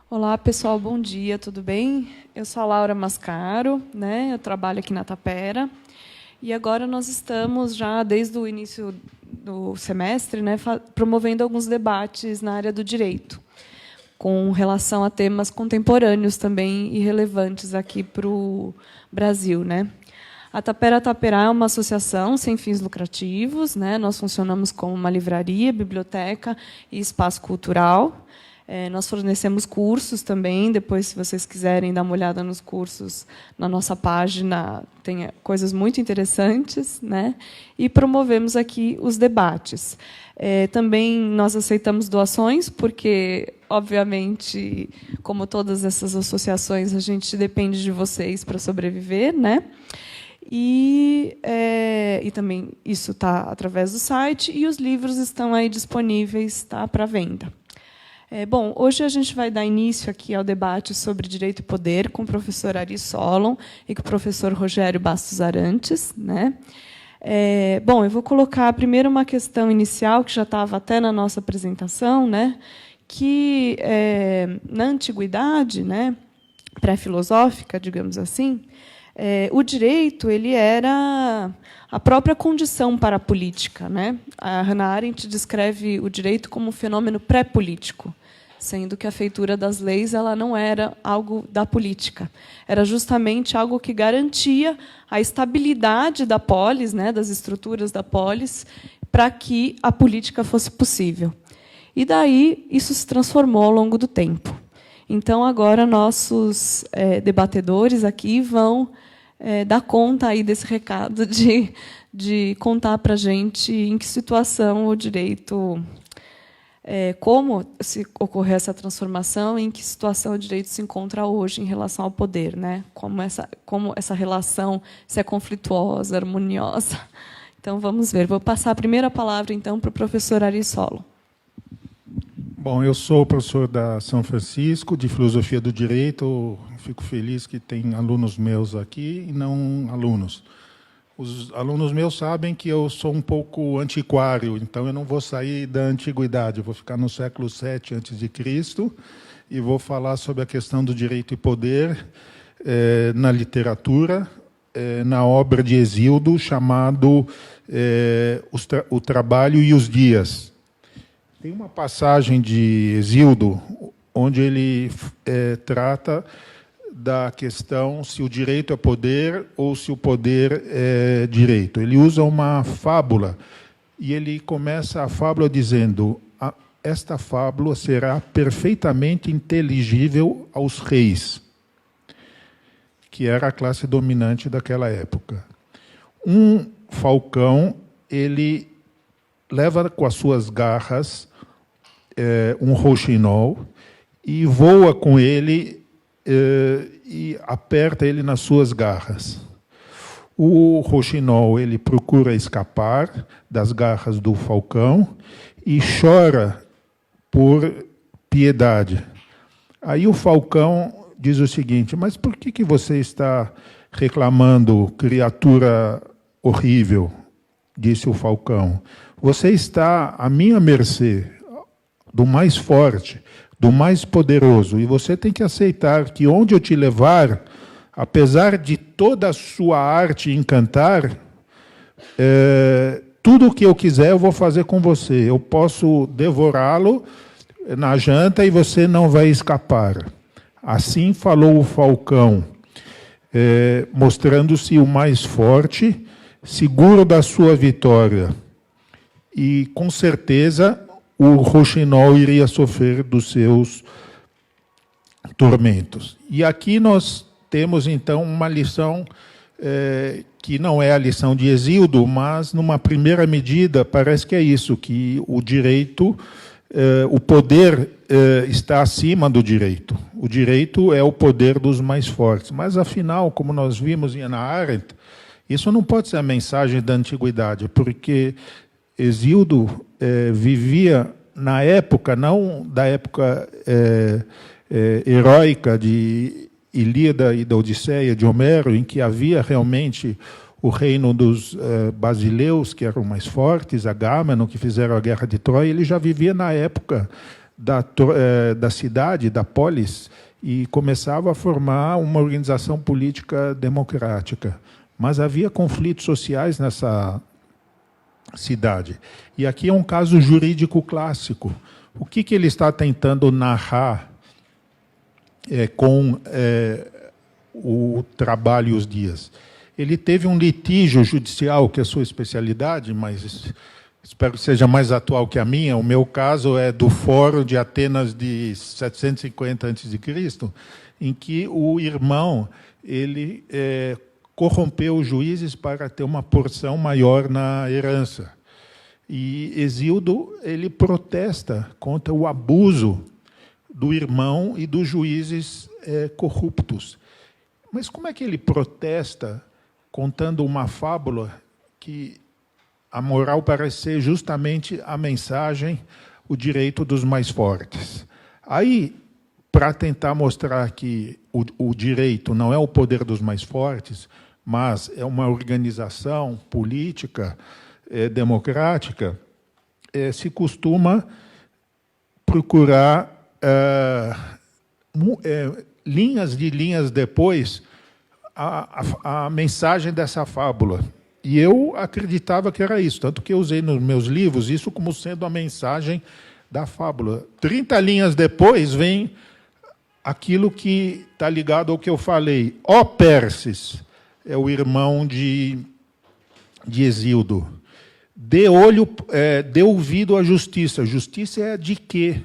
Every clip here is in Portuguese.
Olá, pessoal, bom dia, tudo bem? Eu sou a Laura Mascaro, né? Eu trabalho aqui na Tapera. E agora nós estamos, já desde o início do semestre, né, promovendo alguns debates na área do direito, com relação a temas contemporâneos também e relevantes aqui para o Brasil, né? A Tapera Taperá é uma associação sem fins lucrativos, né? Nós funcionamos como uma livraria, biblioteca e espaço cultural. Nós fornecemos cursos também. Depois, se vocês quiserem dar uma olhada nos cursos, na nossa página tem coisas muito interessantes, né? E promovemos aqui os debates. Também nós aceitamos doações, porque, obviamente, como todas essas associações, a gente depende de vocês para sobreviver, né? E também isso está através do site, e os livros estão aí disponíveis, tá, para venda. Bom, hoje a gente vai dar início aqui ao debate sobre direito e poder com o professor Ari Solon e com o professor Rogério Bastos Arantes, né? Bom, eu vou colocar primeiro uma questão inicial, que já estava até na nossa apresentação, né? Que, na antiguidade, né, pré-filosófica, digamos assim, o direito ele era a própria condição para a política, né? A Hannah Arendt descreve o direito como um fenômeno pré-político, sendo que a feitura das leis ela não era algo da política, era justamente algo que garantia a estabilidade da polis, né, das estruturas da polis, para que a política fosse possível. E daí isso se transformou ao longo do tempo. Então, agora, nossos debatedores aqui vão dar conta aí desse recado de contar para a gente em que situação o direito, como se ocorreu essa transformação, em que situação o direito se encontra hoje em relação ao poder, né? Como essa relação, se é conflituosa, harmoniosa. Então, vamos ver. Vou passar a primeira palavra, então, para o professor Ari Solon. Bom, eu sou professor da São Francisco, de Filosofia do Direito. Fico feliz que tem alunos meus aqui e não alunos. Os alunos meus sabem que eu sou um pouco antiquário, então eu não vou sair da antiguidade, eu vou ficar no século VII a.C. e vou falar sobre a questão do direito e poder na literatura, na obra de Hesíodo, chamado O Trabalho e os Dias. Tem uma passagem de Hesíodo onde ele trata da questão se o direito é poder ou se o poder é direito. Ele usa uma fábula e ele começa a fábula dizendo: esta fábula será perfeitamente inteligível aos reis, que era a classe dominante daquela época. Um falcão, ele leva com as suas garras um rouxinol e voa com ele e aperta ele nas suas garras. O rouxinol ele procura escapar das garras do falcão e chora por piedade. Aí o falcão diz o seguinte: mas por que você está reclamando, criatura horrível? Disse o falcão. Você está à minha mercê, do mais forte, do mais poderoso, e você tem que aceitar que onde eu te levar, apesar de toda a sua arte encantar, tudo o que eu quiser eu vou fazer com você. Eu posso devorá-lo na janta e você não vai escapar. Assim falou o falcão, mostrando-se o mais forte, seguro da sua vitória. E, com certeza, o rouxinol iria sofrer dos seus tormentos. E aqui nós temos, então, uma lição que não é a lição de Hesíodo, mas, numa primeira medida, parece que é isso, que o direito, o poder está acima do direito. O direito é o poder dos mais fortes. Mas, afinal, como nós vimos em Hannah Arendt, isso não pode ser a mensagem da antiguidade, porque Hesíodo vivia na época, não da época heróica de Ilíada e da Odisseia de Homero, em que havia realmente o reino dos basileus, que eram mais fortes, Agamenon, que fizeram a guerra de Troia. Ele já vivia na época da cidade, da polis, e começava a formar uma organização política democrática. Mas havia conflitos sociais nessa cidade. E aqui é um caso jurídico clássico. O que ele está tentando narrar com o trabalho e os dias? Ele teve um litígio judicial, que é a sua especialidade, mas espero que seja mais atual que a minha. O meu caso é do Fórum de Atenas de 750 a.C., em que o irmão ele corrompeu os juízes para ter uma porção maior na herança. E Hesíodo ele protesta contra o abuso do irmão e dos juízes corruptos. Mas como é que ele protesta contando uma fábula que a moral parece ser justamente a mensagem, o direito dos mais fortes? Aí, para tentar mostrar que o direito não é o poder dos mais fortes, mas é uma organização política democrática, se costuma procurar linhas de linhas depois a mensagem dessa fábula. E eu acreditava que era isso, tanto que eu usei nos meus livros isso como sendo a mensagem da fábula. 30 linhas depois vem aquilo que está ligado ao que eu falei. Ó Perses é o irmão de Hesíodo. Dê ouvido à justiça. Justiça é a Dike.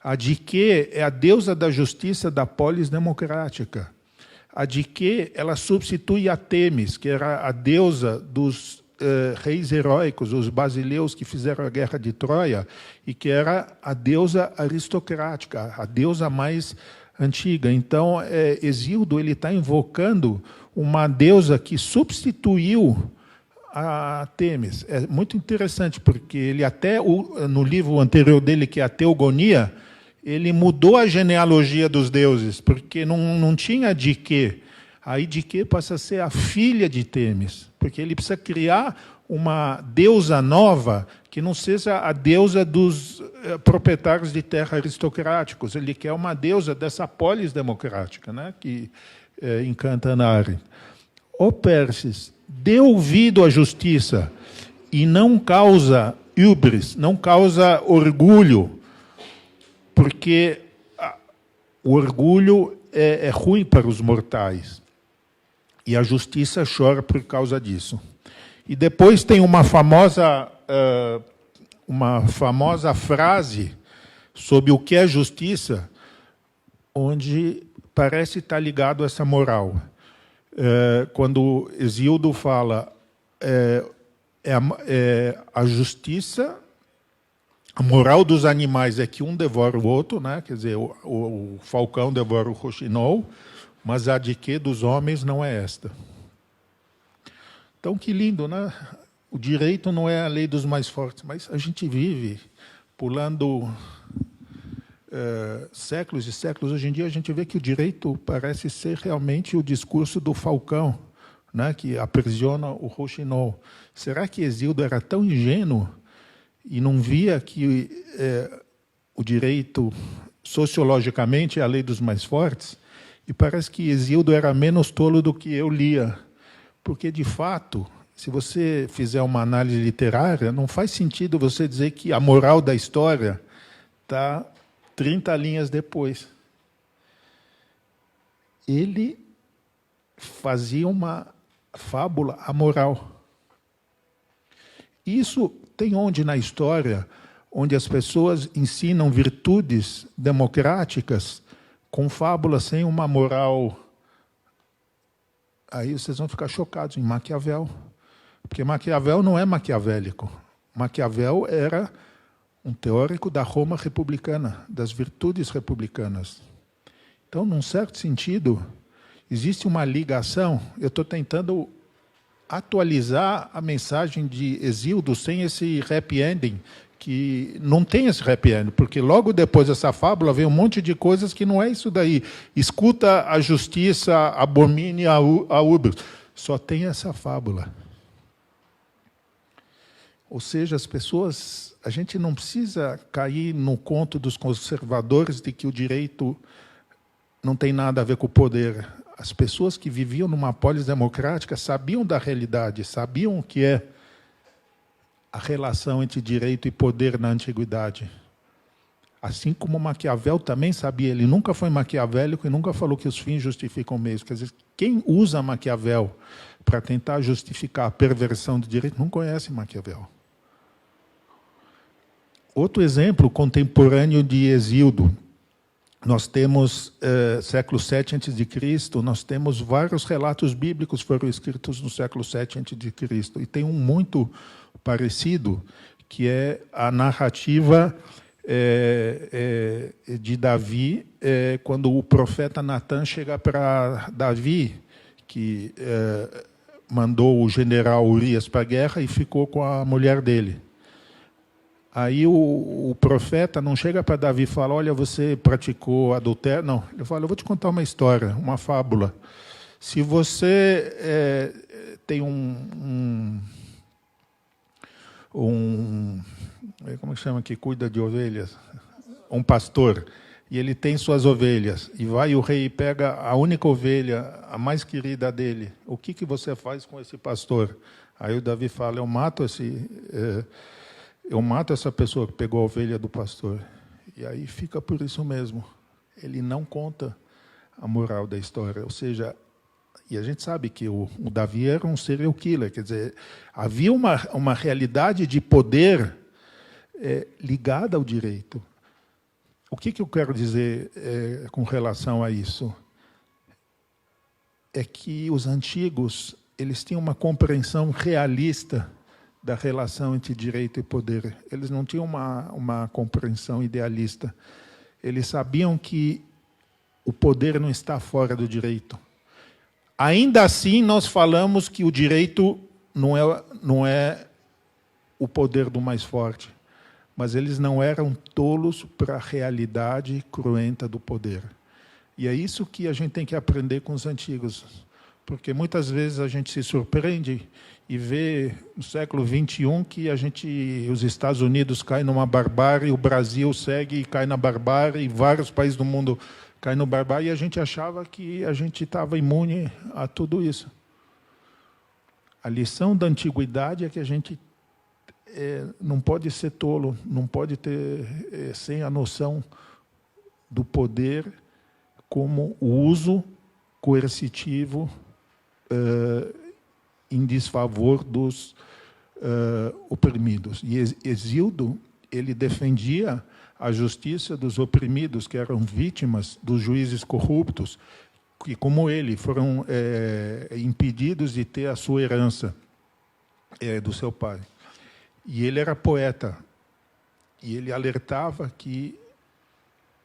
A Dike é a deusa da justiça da polis democrática. A Dike ela substitui a Temis, que era a deusa dos reis heróicos, os basileus que fizeram a guerra de Troia, e que era a deusa aristocrática, a deusa mais antiga. Então, Hesíodo está invocando uma deusa que substituiu a Temis. É muito interessante, porque ele até, no livro anterior dele, que é a Teogonia, ele mudou a genealogia dos deuses, porque não tinha Dike. Aí Dike passa a ser a filha de Temis, porque ele precisa criar uma deusa nova que não seja a deusa dos proprietários de terra aristocráticos. Ele quer uma deusa dessa polis democrática, né, que encanta Anari. Ó Perses, dê ouvido à justiça e não causa hubris, não causa orgulho, porque o orgulho é ruim para os mortais. E a justiça chora por causa disso. E depois tem uma famosa frase sobre o que é justiça, onde parece estar ligado a essa moral. Quando Hesíodo fala a justiça, a moral dos animais é que um devora o outro, né? Quer dizer, o falcão devora o roxinol, mas a Dike dos homens não é esta. Então, que lindo, né? O direito não é a lei dos mais fortes, mas a gente vive pulando séculos e séculos. Hoje em dia, a gente vê que o direito parece ser realmente o discurso do falcão, né? Que aprisiona o roxinol. Será que Hesíodo era tão ingênuo e não via que o direito, sociologicamente, é a lei dos mais fortes? E parece que Hesíodo era menos tolo do que eu lia. Porque, de fato, se você fizer uma análise literária, não faz sentido você dizer que a moral da história está 30 linhas depois. Ele fazia uma fábula amoral. Isso tem onde na história, onde as pessoas ensinam virtudes democráticas com fábulas sem uma moral. Aí vocês vão ficar chocados em Maquiavel. Porque Maquiavel não é maquiavélico. Maquiavel era um teórico da Roma republicana, das virtudes republicanas. Então, num certo sentido, existe uma ligação. Eu estou tentando atualizar a mensagem de Hesíodo sem esse happy ending, que não tem esse happy ending, porque logo depois dessa fábula vem um monte de coisas que não é isso daí. Escuta a justiça, abomine a ubris. Só tem essa fábula. Ou seja, as pessoas... A gente não precisa cair no conto dos conservadores de que o direito não tem nada a ver com o poder. As pessoas que viviam numa polis democrática sabiam da realidade, sabiam o que é a relação entre direito e poder na antiguidade. Assim como Maquiavel também sabia, ele nunca foi maquiavélico e nunca falou que os fins justificam meios. Quer dizer, quem usa Maquiavel para tentar justificar a perversão do direito não conhece Maquiavel. Outro exemplo contemporâneo de Hesíodo. Nós temos, século VII a.C., nós temos vários relatos bíblicos que foram escritos no século VII a.C. E tem um muito parecido, que é a narrativa de Davi, quando o profeta Natan chega para Davi, que mandou o general Urias para a guerra e ficou com a mulher dele. Aí o profeta não chega para Davi e fala, olha, você praticou adultério. Não, ele fala, eu vou te contar uma história, uma fábula. Se você tem como que chama, que cuida de ovelhas? Um pastor, e ele tem suas ovelhas, e vai o rei e pega a única ovelha, a mais querida dele. O que você faz com esse pastor? Aí o Davi fala, eu mato essa pessoa que pegou a ovelha do pastor. E aí fica por isso mesmo. Ele não conta a moral da história. Ou seja, e a gente sabe que o Davi era um serial killer. Quer dizer, havia uma realidade de poder ligada ao direito. O que eu quero dizer com relação a isso? É que os antigos eles tinham uma compreensão realista da relação entre direito e poder. Eles não tinham uma compreensão idealista. Eles sabiam que o poder não está fora do direito. Ainda assim, nós falamos que o direito não é o poder do mais forte. Mas eles não eram tolos para a realidade cruenta do poder. E é isso que a gente tem que aprender com os antigos. Porque muitas vezes a gente se surpreende e vê no século XXI que os Estados Unidos caem numa barbárie, o Brasil segue e cai na barbárie, e vários países do mundo caem na barbárie, e a gente achava que a gente estava imune a tudo isso. A lição da antiguidade é que a gente não pode ser tolo, não pode ter sem a noção do poder como o uso coercitivo em desfavor dos oprimidos. E Hesíodo, ele defendia a justiça dos oprimidos, que eram vítimas dos juízes corruptos, que, como ele, foram impedidos de ter a sua herança do seu pai. E ele era poeta, e ele alertava que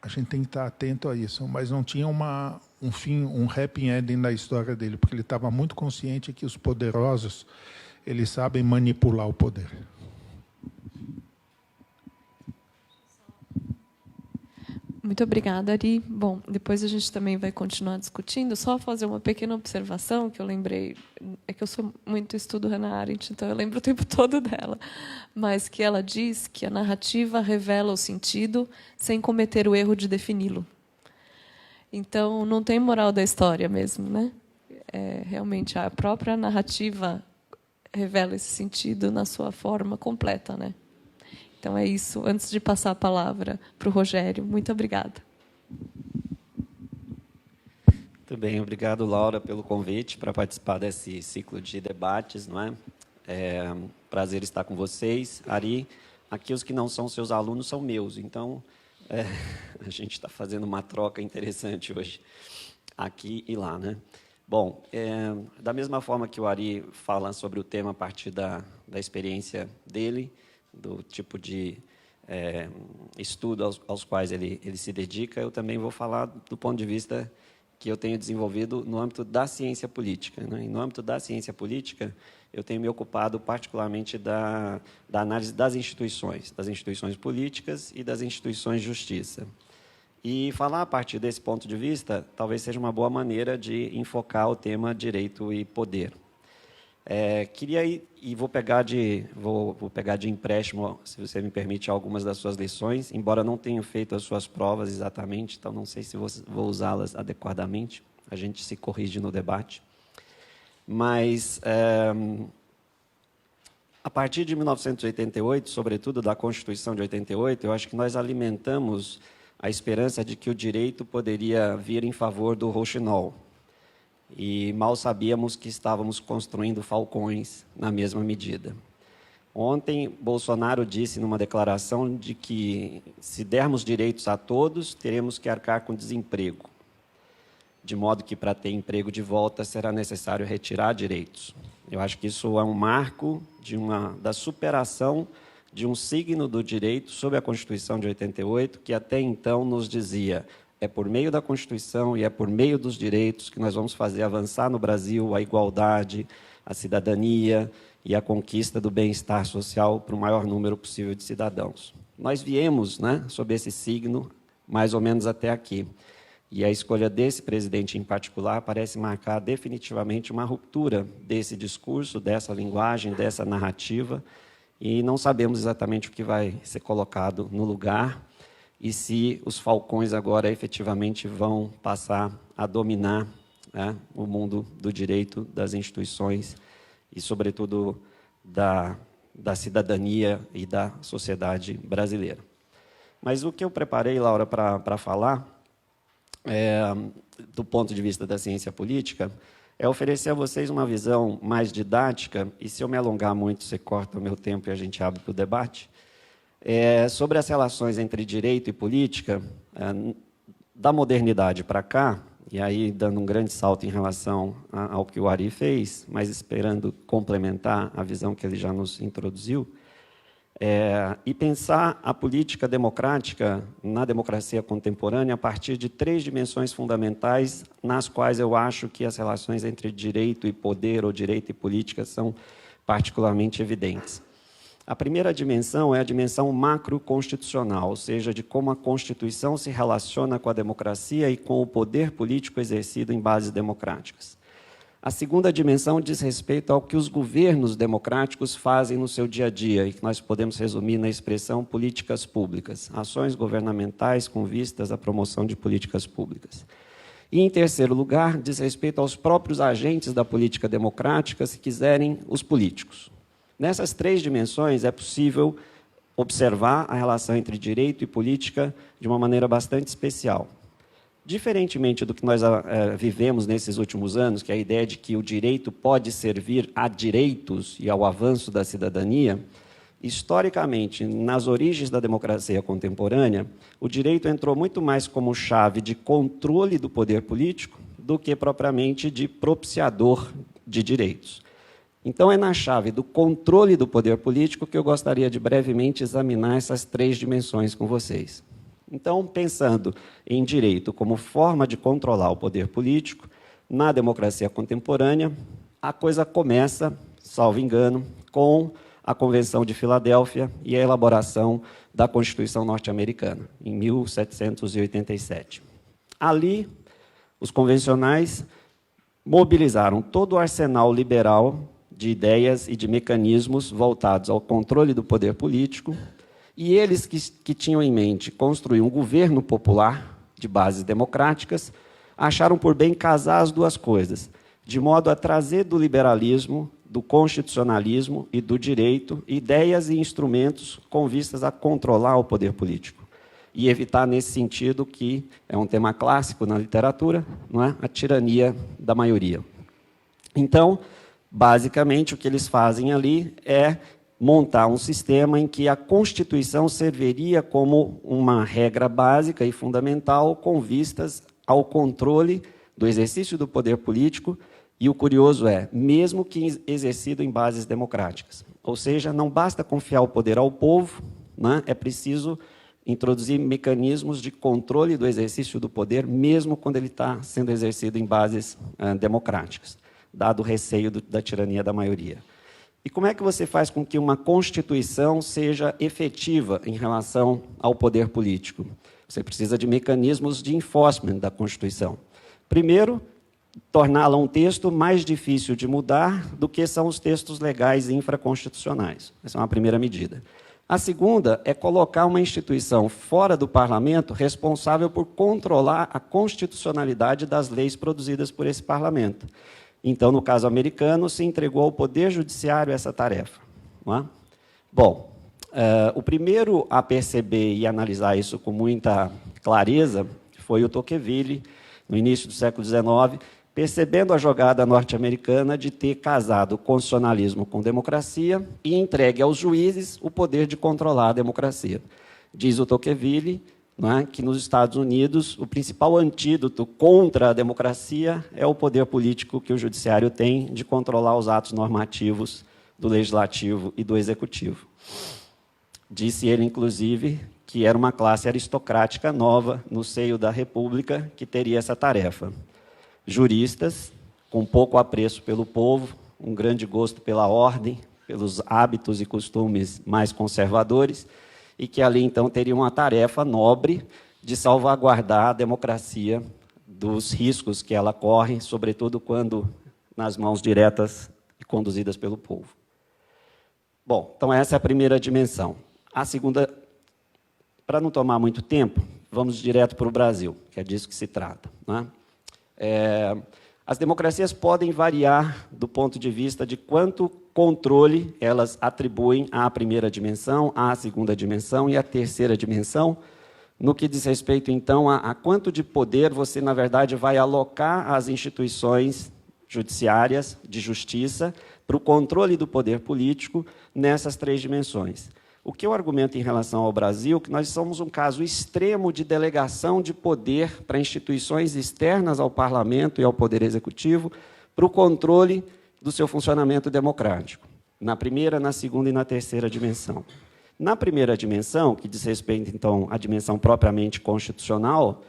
a gente tem que estar atento a isso, mas não tinha um fim, um happy ending na história dele, porque ele estava muito consciente que os poderosos eles sabem manipular o poder. Muito obrigada, Ari. Bom, depois a gente também vai continuar discutindo. Só fazer uma pequena observação que eu lembrei. É que eu sou muito estudo Hannah Arendt, então eu lembro o tempo todo dela. Mas que ela diz que a narrativa revela o sentido sem cometer o erro de defini-lo. Então, não tem moral da história mesmo, né? Realmente, a própria narrativa revela esse sentido na sua forma completa, né? Então, é isso. Antes de passar a palavra para o Rogério, muito obrigada. Muito bem, obrigado, Laura, pelo convite para participar desse ciclo de debates, não é? Prazer estar com vocês. Ari, aqui os que não são seus alunos são meus, então a gente está fazendo uma troca interessante hoje, aqui e lá, né? Bom, da mesma forma que o Ari fala sobre o tema a partir da experiência dele, do tipo de estudo aos quais ele se dedica, eu também vou falar do ponto de vista que eu tenho desenvolvido no âmbito da ciência política, né? E no âmbito da ciência política, eu tenho me ocupado particularmente da análise das instituições políticas e das instituições de justiça. E falar a partir desse ponto de vista talvez seja uma boa maneira de enfocar o tema direito e poder. Queria ir, e vou pegar de empréstimo, se você me permite, algumas das suas lições, embora não tenha feito as suas provas exatamente, então não sei se vou usá-las adequadamente, a gente se corrige no debate. Mas, a partir de 1988, sobretudo da Constituição de 88, eu acho que nós alimentamos a esperança de que o direito poderia vir em favor do rouxinol. E mal sabíamos que estávamos construindo falcões na mesma medida. Ontem, Bolsonaro disse numa declaração de que, se dermos direitos a todos, teremos que arcar com desemprego. De modo que, para ter emprego de volta, será necessário retirar direitos. Eu acho que isso é um marco da superação de um signo do direito sob a Constituição de 88, que até então nos dizia: é por meio da Constituição e é por meio dos direitos que nós vamos fazer avançar no Brasil a igualdade, a cidadania e a conquista do bem-estar social para o maior número possível de cidadãos. Nós viemos, sob esse signo, mais ou menos até aqui. E a escolha desse presidente em particular parece marcar definitivamente uma ruptura desse discurso, dessa linguagem, dessa narrativa, e não sabemos exatamente o que vai ser colocado no lugar, e se os falcões agora efetivamente vão passar a dominar o mundo do direito, das instituições e, sobretudo, da cidadania e da sociedade brasileira. Mas o que eu preparei, Laura, para falar, do ponto de vista da ciência política, é oferecer a vocês uma visão mais didática, e se eu me alongar muito, você corta o meu tempo e a gente abre para o debate, sobre as relações entre direito e política, da modernidade para cá, e aí dando um grande salto em relação ao que o Ari fez, mas esperando complementar a visão que ele já nos introduziu, e pensar a política democrática na democracia contemporânea a partir de 3 dimensões fundamentais, nas quais eu acho que as relações entre direito e poder, ou direito e política, são particularmente evidentes. A primeira dimensão é a dimensão macroconstitucional, ou seja, de como a Constituição se relaciona com a democracia e com o poder político exercido em bases democráticas. A segunda dimensão diz respeito ao que os governos democráticos fazem no seu dia a dia, e que nós podemos resumir na expressão políticas públicas, ações governamentais com vistas à promoção de políticas públicas. E, em terceiro lugar, diz respeito aos próprios agentes da política democrática, se quiserem, os políticos. Nessas 3 dimensões é possível observar a relação entre direito e política de uma maneira bastante especial. Diferentemente do que nós vivemos nesses últimos anos, que é a ideia de que o direito pode servir a direitos e ao avanço da cidadania, historicamente, nas origens da democracia contemporânea, o direito entrou muito mais como chave de controle do poder político do que propriamente de propiciador de direitos. Então, é na chave do controle do poder político que eu gostaria de brevemente examinar essas 3 dimensões com vocês. Então, pensando em direito como forma de controlar o poder político, na democracia contemporânea, a coisa começa, salvo engano, com a Convenção de Filadélfia e a elaboração da Constituição norte-americana, em 1787. Ali, os convencionais mobilizaram todo o arsenal liberal de ideias e de mecanismos voltados ao controle do poder político, e eles que tinham em mente construir um governo popular de bases democráticas, acharam por bem casar as duas coisas, de modo a trazer do liberalismo, do constitucionalismo e do direito ideias e instrumentos com vistas a controlar o poder político. E evitar, nesse sentido, que é um tema clássico na literatura, não é? A tirania da maioria. Então, basicamente, o que eles fazem ali é montar um sistema em que a Constituição serviria como uma regra básica e fundamental com vistas ao controle do exercício do poder político, e o curioso é, mesmo que exercido em bases democráticas. Ou seja, não basta confiar o poder ao povo, né? É preciso introduzir mecanismos de controle do exercício do poder, mesmo quando ele está sendo exercido em bases democráticas, dado o receio da tirania da maioria. E como é que você faz com que uma Constituição seja efetiva em relação ao poder político? Você precisa de mecanismos de enforcement da Constituição. Primeiro, torná-la um texto mais difícil de mudar do que são os textos legais infraconstitucionais. Essa é uma primeira medida. A segunda é colocar uma instituição fora do parlamento responsável por controlar a constitucionalidade das leis produzidas por esse parlamento. Então, no caso americano, se entregou ao Poder Judiciário essa tarefa. Não é? Bom, o primeiro a perceber e analisar isso com muita clareza foi o Tocqueville, no início do século XIX, percebendo a jogada norte-americana de ter casado constitucionalismo com democracia e entregue aos juízes o poder de controlar a democracia. Diz o Tocqueville, não é, que nos Estados Unidos o principal antídoto contra a democracia é o poder político que o judiciário tem de controlar os atos normativos do legislativo e do executivo. Disse ele, inclusive, que era uma classe aristocrática nova no seio da República que teria essa tarefa. Juristas, com pouco apreço pelo povo, um grande gosto pela ordem, pelos hábitos e costumes mais conservadores, e que ali, então, teriam a tarefa nobre de salvaguardar a democracia dos riscos que ela corre, sobretudo quando nas mãos diretas e conduzidas pelo povo. Bom, então essa é a primeira dimensão. A segunda, para não tomar muito tempo, vamos direto para o Brasil, que é disso que se trata, né? As democracias podem variar do ponto de vista de quanto controle elas atribuem à primeira dimensão, à segunda dimensão e à terceira dimensão, no que diz respeito, então, a quanto de poder você, na verdade, vai alocar às instituições judiciárias de justiça para o controle do poder político nessas três dimensões. O que eu argumento em relação ao Brasil, que nós somos um caso extremo de delegação de poder para instituições externas ao parlamento e ao poder executivo para o controle do seu funcionamento democrático, na primeira, na segunda e na terceira dimensão. Na primeira dimensão, que diz respeito, então, à dimensão propriamente constitucional,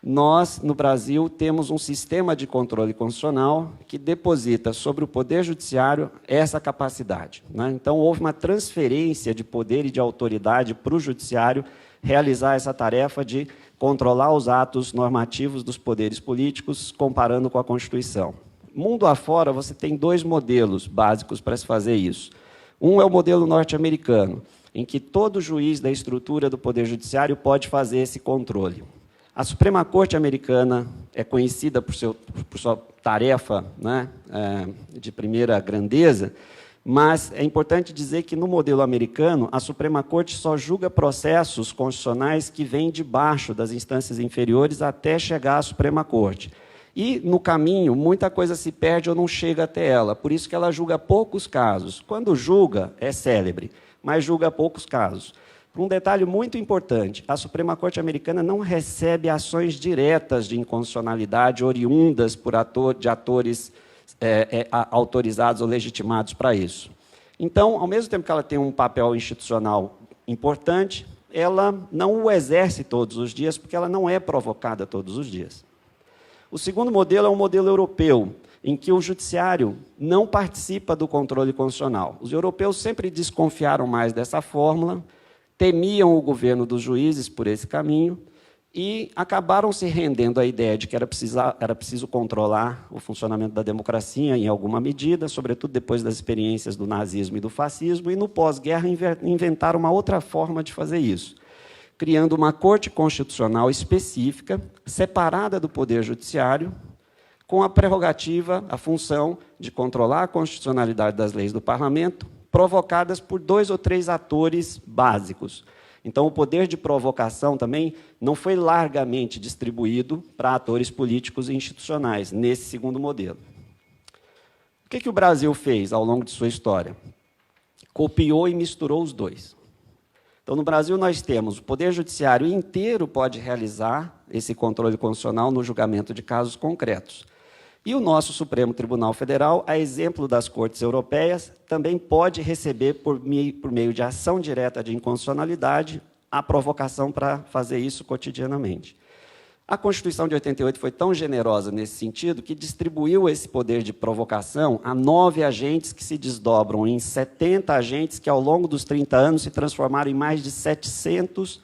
nós, no Brasil, temos um sistema de controle constitucional que deposita sobre o Poder Judiciário essa capacidade, né? Então, houve uma transferência de poder e de autoridade para o Judiciário realizar essa tarefa de controlar os atos normativos dos poderes políticos, comparando com a Constituição. Mundo afora, você tem dois modelos básicos para se fazer isso. Um é o modelo norte-americano, em que todo juiz da estrutura do Poder Judiciário pode fazer esse controle. A Suprema Corte americana é conhecida por sua tarefa, né, de primeira grandeza, mas é importante dizer que, no modelo americano, a Suprema Corte só julga processos constitucionais que vêm de baixo das instâncias inferiores até chegar à Suprema Corte. E, no caminho, muita coisa se perde ou não chega até ela, por isso que ela julga poucos casos. Quando julga, é célebre, mas julga poucos casos. Um detalhe muito importante, a Suprema Corte americana não recebe ações diretas de inconstitucionalidade oriundas de atores autorizados ou legitimados para isso. Então, ao mesmo tempo que ela tem um papel institucional importante, ela não o exerce todos os dias, porque ela não é provocada todos os dias. O segundo modelo é um modelo europeu, em que o judiciário não participa do controle constitucional. Os europeus sempre desconfiaram mais dessa fórmula, temiam o governo dos juízes por esse caminho e acabaram se rendendo à ideia de que era preciso controlar o funcionamento da democracia em alguma medida, sobretudo depois das experiências do nazismo e do fascismo, e no pós-guerra inventaram uma outra forma de fazer isso, criando uma corte constitucional específica, separada do poder judiciário, com a prerrogativa, a função de controlar a constitucionalidade das leis do parlamento, provocadas por 2 ou 3 atores básicos. Então, o poder de provocação também não foi largamente distribuído para atores políticos e institucionais, nesse segundo modelo. O que o Brasil fez ao longo de sua história? Copiou e misturou os dois. Então, no Brasil, nós temos o Poder Judiciário inteiro pode realizar esse controle constitucional no julgamento de casos concretos. E o nosso Supremo Tribunal Federal, a exemplo das cortes europeias, também pode receber, por meio de ação direta de inconstitucionalidade, a provocação para fazer isso cotidianamente. A Constituição de 88 foi tão generosa nesse sentido que distribuiu esse poder de provocação a 9 agentes que se desdobram em 70 agentes que, ao longo dos 30 anos, se transformaram em mais de 700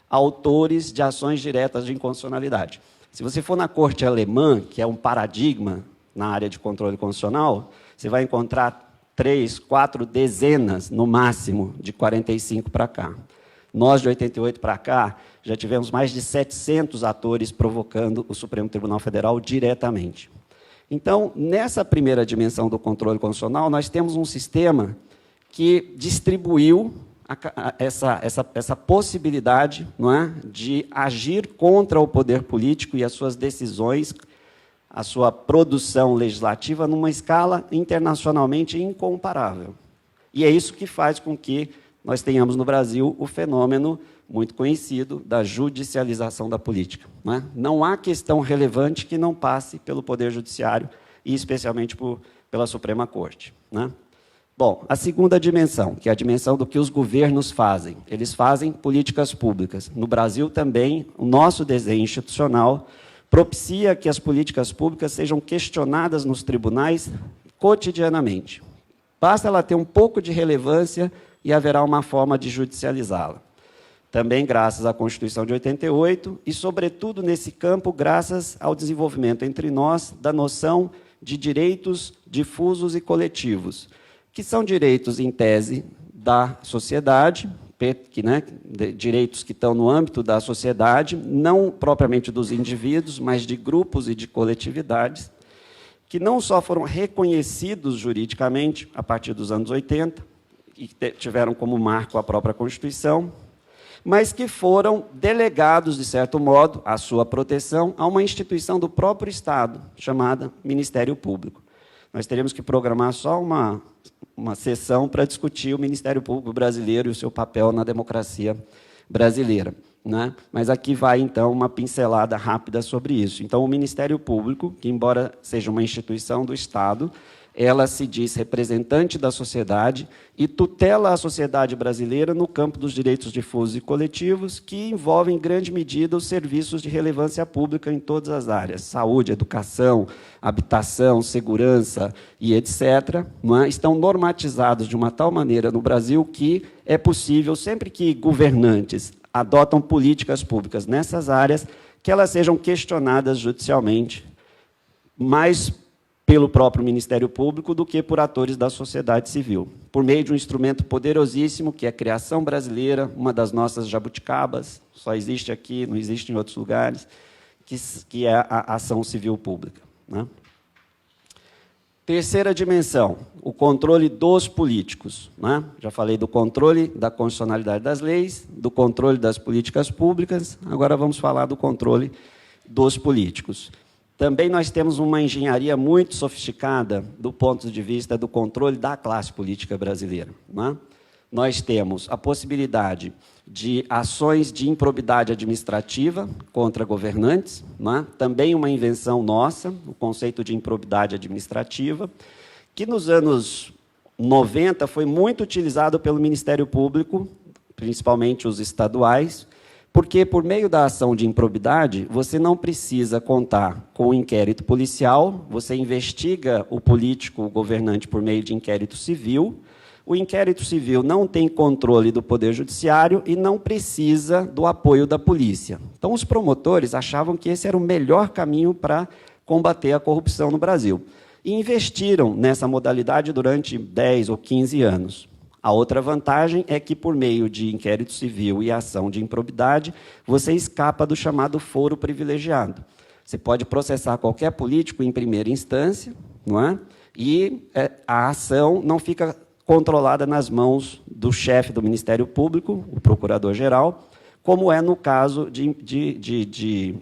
autores de ações diretas de inconstitucionalidade. Se você for na corte alemã, que é um paradigma na área de controle constitucional, você vai encontrar 3, 4 dezenas, no máximo, de 45 para cá. Nós, de 88 para cá, já tivemos mais de 700 atores provocando o Supremo Tribunal Federal diretamente. Então, nessa primeira dimensão do controle constitucional, nós temos um sistema que distribuiu essa possibilidade, não é, de agir contra o poder político e as suas decisões, a sua produção legislativa, numa escala internacionalmente incomparável. E é isso que faz com que nós tenhamos no Brasil o fenômeno muito conhecido da judicialização da política. Não é? Não há questão relevante que não passe pelo Poder Judiciário e, especialmente, pela Suprema Corte. Não é? Bom, a segunda dimensão, que é a dimensão do que os governos fazem. Eles fazem políticas públicas. No Brasil também, o nosso desenho institucional propicia que as políticas públicas sejam questionadas nos tribunais cotidianamente. Basta ela ter um pouco de relevância e haverá uma forma de judicializá-la. Também graças à Constituição de 88 e, sobretudo, nesse campo, graças ao desenvolvimento entre nós da noção de direitos difusos e coletivos, que são direitos, em tese, da sociedade, direitos que estão no âmbito da sociedade, não propriamente dos indivíduos, mas de grupos e de coletividades, que não só foram reconhecidos juridicamente a partir dos anos 80, e tiveram como marco a própria Constituição, mas que foram delegados, de certo modo, a sua proteção a uma instituição do próprio Estado, chamada Ministério Público. Nós teríamos que programar só uma sessão para discutir o Ministério Público brasileiro e o seu papel na democracia brasileira. Né? Mas aqui vai, então, uma pincelada rápida sobre isso. Então, o Ministério Público, que, embora seja uma instituição do Estado, ela se diz representante da sociedade e tutela a sociedade brasileira no campo dos direitos difusos e coletivos, que envolvem, em grande medida, os serviços de relevância pública em todas as áreas, saúde, educação, habitação, segurança e etc., não é? Estão normatizados de uma tal maneira no Brasil que é possível, sempre que governantes adotam políticas públicas nessas áreas, que elas sejam questionadas judicialmente, mais pelo próprio Ministério Público do que por atores da sociedade civil, por meio de um instrumento poderosíssimo, que é a criação brasileira, uma das nossas jabuticabas, só existe aqui, não existe em outros lugares, que é a ação civil pública. Né? Terceira dimensão, o controle dos políticos. Né? Já falei do controle da constitucionalidade das leis, do controle das políticas públicas, agora vamos falar do controle dos políticos. Também nós temos uma engenharia muito sofisticada do ponto de vista do controle da classe política brasileira. Não é? Nós temos a possibilidade de ações de improbidade administrativa contra governantes, não é? Também uma invenção nossa, o conceito de improbidade administrativa, que nos anos 90 foi muito utilizado pelo Ministério Público, principalmente os estaduais, porque, por meio da ação de improbidade, você não precisa contar com o inquérito policial, você investiga o político, o governante, por meio de inquérito civil. O inquérito civil não tem controle do Poder Judiciário e não precisa do apoio da polícia. Então, os promotores achavam que esse era o melhor caminho para combater a corrupção no Brasil. E investiram nessa modalidade durante 10 ou 15 anos. A outra vantagem é que, por meio de inquérito civil e ação de improbidade, você escapa do chamado foro privilegiado. Você pode processar qualquer político em primeira instância, não é? E a ação não fica controlada nas mãos do chefe do Ministério Público, o procurador-geral, como é no caso de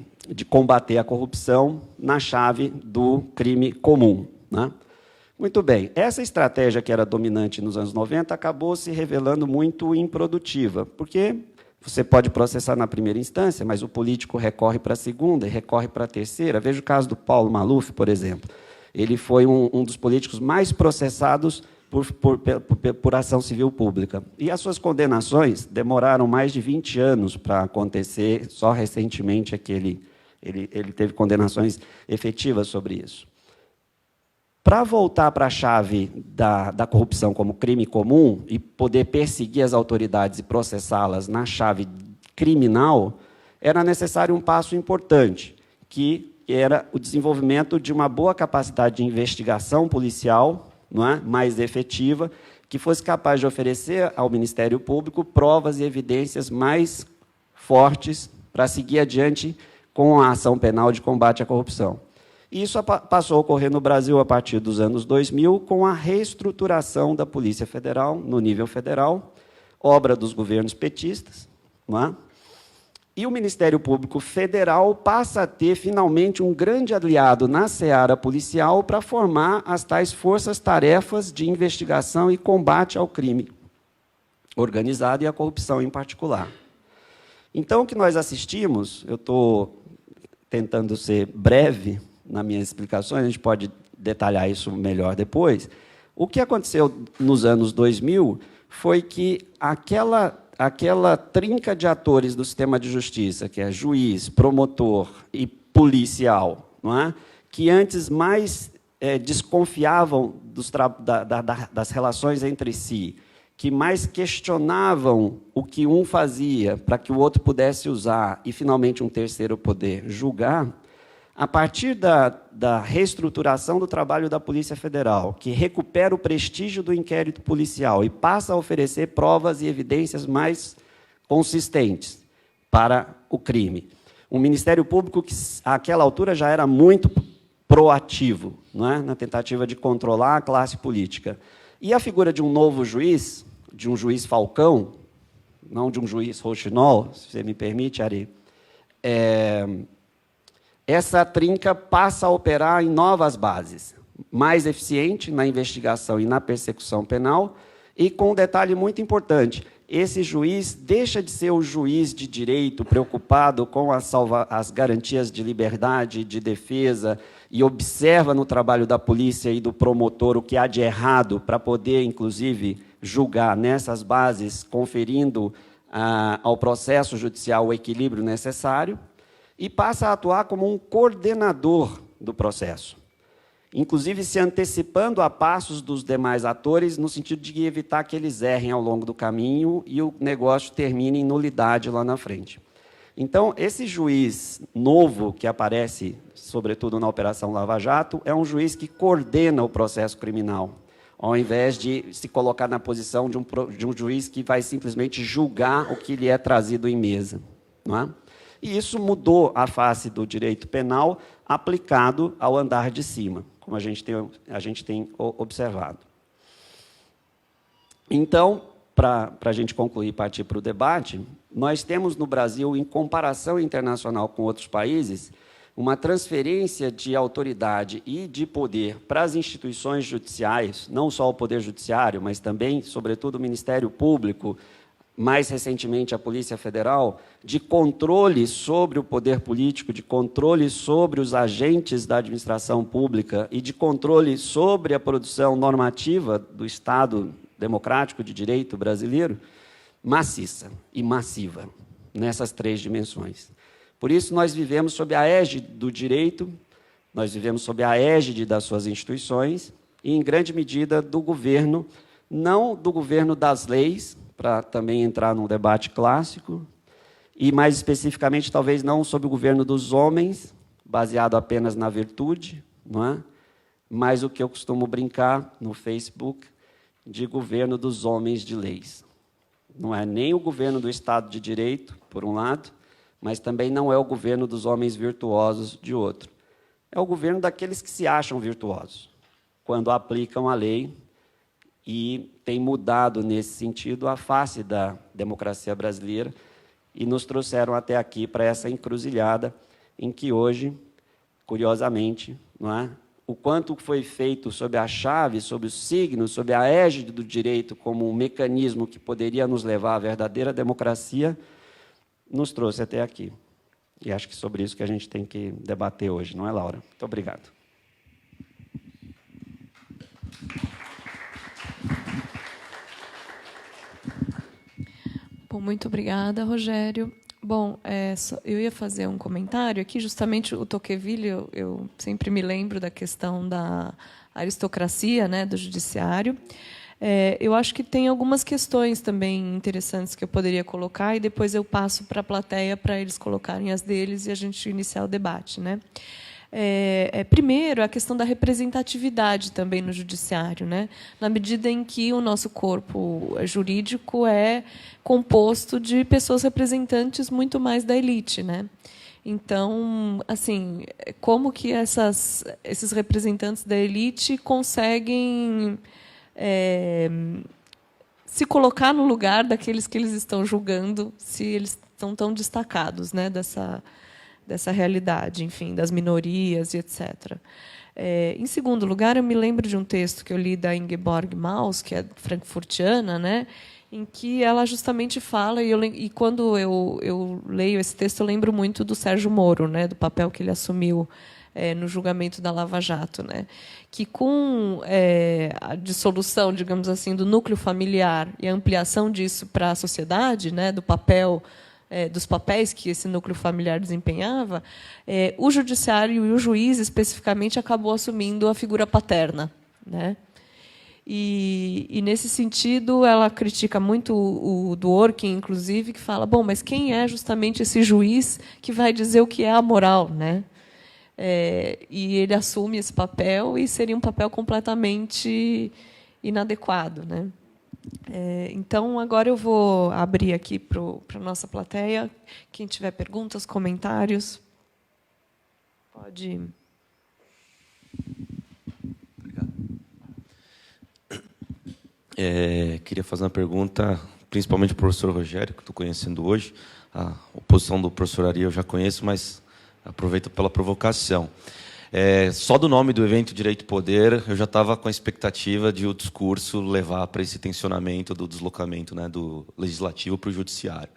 combater a corrupção na chave do crime comum. Né? Muito bem, essa estratégia que era dominante nos anos 90 acabou se revelando muito improdutiva, porque você pode processar na primeira instância, mas o político recorre para a segunda e recorre para a terceira. Veja o caso do Paulo Maluf, por exemplo. Ele foi um dos políticos mais processados por ação civil pública. E as suas condenações demoraram mais de 20 anos para acontecer, só recentemente é que ele teve condenações efetivas sobre isso. Para voltar para a chave da corrupção como crime comum e poder perseguir as autoridades e processá-las na chave criminal, era necessário um passo importante, que era o desenvolvimento de uma boa capacidade de investigação policial, não é, mais efetiva, que fosse capaz de oferecer ao Ministério Público provas e evidências mais fortes para seguir adiante com a ação penal de combate à corrupção. E isso passou a ocorrer no Brasil a partir dos anos 2000, com a reestruturação da Polícia Federal, no nível federal, obra dos governos petistas, não é? E o Ministério Público Federal passa a ter, finalmente, um grande aliado na seara policial para formar as tais forças-tarefas de investigação e combate ao crime organizado e à corrupção em particular. Então, o que nós assistimos, eu estou tentando ser breve nas minhas explicações, a gente pode detalhar isso melhor depois. O que aconteceu nos anos 2000 foi que aquela trinca de atores do sistema de justiça, que é juiz, promotor e policial, não é? Que antes mais desconfiavam das relações entre si, que mais questionavam o que um fazia para que o outro pudesse usar e, finalmente, um terceiro poder julgar, a partir da reestruturação do trabalho da Polícia Federal, que recupera o prestígio do inquérito policial e passa a oferecer provas e evidências mais consistentes para o crime. O Ministério Público, que àquela altura já era muito proativo, não é? Na tentativa de controlar a classe política. E a figura de um novo juiz, de um juiz Falcão, não de um juiz Rouxinol, se você me permite, Ari, essa trinca passa a operar em novas bases, mais eficiente na investigação e na persecução penal, e com um detalhe muito importante, esse juiz deixa de ser o juiz de direito preocupado com as garantias de liberdade, de defesa, e observa no trabalho da polícia e do promotor o que há de errado para poder, inclusive, julgar nessas bases, conferindo ao processo judicial o equilíbrio necessário, e passa a atuar como um coordenador do processo, inclusive se antecipando a passos dos demais atores, no sentido de evitar que eles errem ao longo do caminho e o negócio termine em nulidade lá na frente. Então, esse juiz novo que aparece, sobretudo na Operação Lava Jato, é um juiz que coordena o processo criminal, ao invés de se colocar na posição de um juiz que vai simplesmente julgar o que lhe é trazido em mesa, não é? E isso mudou a face do direito penal aplicado ao andar de cima, como a gente tem observado. Então, para a gente concluir e partir para o debate, nós temos no Brasil, em comparação internacional com outros países, uma transferência de autoridade e de poder para as instituições judiciais, não só o Poder Judiciário, mas também, sobretudo, o Ministério Público, mais recentemente a Polícia Federal, de controle sobre o poder político, de controle sobre os agentes da administração pública e de controle sobre a produção normativa do Estado democrático de direito brasileiro, maciça e massiva, nessas três dimensões. Por isso, nós vivemos sob a égide do direito, nós vivemos sob a égide das suas instituições e, em grande medida, do governo, não do governo das leis, para também entrar num debate clássico, e, mais especificamente, talvez não sob o governo dos homens, baseado apenas na virtude, não é? Mas o que eu costumo brincar no Facebook, de governo dos homens de leis. Não é nem o governo do Estado de Direito, por um lado, mas também não é o governo dos homens virtuosos, de outro. É o governo daqueles que se acham virtuosos, quando aplicam a lei, e tem mudado, nesse sentido, a face da democracia brasileira e nos trouxeram até aqui para essa encruzilhada em que hoje, curiosamente, não é? O quanto foi feito sob a chave, sob os signos, sob a égide do direito como um mecanismo que poderia nos levar à verdadeira democracia, nos trouxe até aqui. E acho que é sobre isso que a gente tem que debater hoje, não é, Laura? Muito obrigado. Bom, muito obrigada, Rogério. Bom, eu ia fazer um comentário aqui, justamente o Tocqueville, eu sempre me lembro da questão da aristocracia, né, do judiciário. Eu acho que tem algumas questões também interessantes que eu poderia colocar e depois eu passo para a plateia para eles colocarem as deles e a gente iniciar o debate, né? Primeiro, a questão da representatividade também no judiciário, né? Na medida em que o nosso corpo jurídico é composto de pessoas representantes muito mais da elite, né? Então, assim, como que esses representantes da elite conseguem se colocar no lugar daqueles que eles estão julgando, se eles estão tão destacados, né, dessa realidade, enfim, das minorias e etc. Em segundo lugar, eu me lembro de um texto que eu li da Ingeborg Maus, que é frankfurtiana, né, em que ela justamente fala, e quando eu leio esse texto, eu lembro muito do Sérgio Moro, né, do papel que ele assumiu no julgamento da Lava Jato, né, que com a dissolução, digamos assim, do núcleo familiar e a ampliação disso para a sociedade, né, dos papéis que esse núcleo familiar desempenhava, o judiciário e o juiz, especificamente, acabou assumindo a figura paterna, né? E nesse sentido, ela critica muito o Dworkin, inclusive, que fala: bom, mas quem é justamente esse juiz que vai dizer o que é a moral, né? E ele assume esse papel e seria um papel completamente inadequado, né? Então, agora eu vou abrir aqui para a nossa plateia. Quem tiver perguntas, comentários, pode. Obrigado. Queria fazer uma pergunta, principalmente para o professor Rogério, que estou conhecendo hoje. A oposição do professor Ari eu já conheço, mas aproveito pela provocação. Só do nome do evento Direito e Poder, eu já estava com a expectativa de o discurso levar para esse tensionamento do deslocamento, né, do legislativo para o judiciário.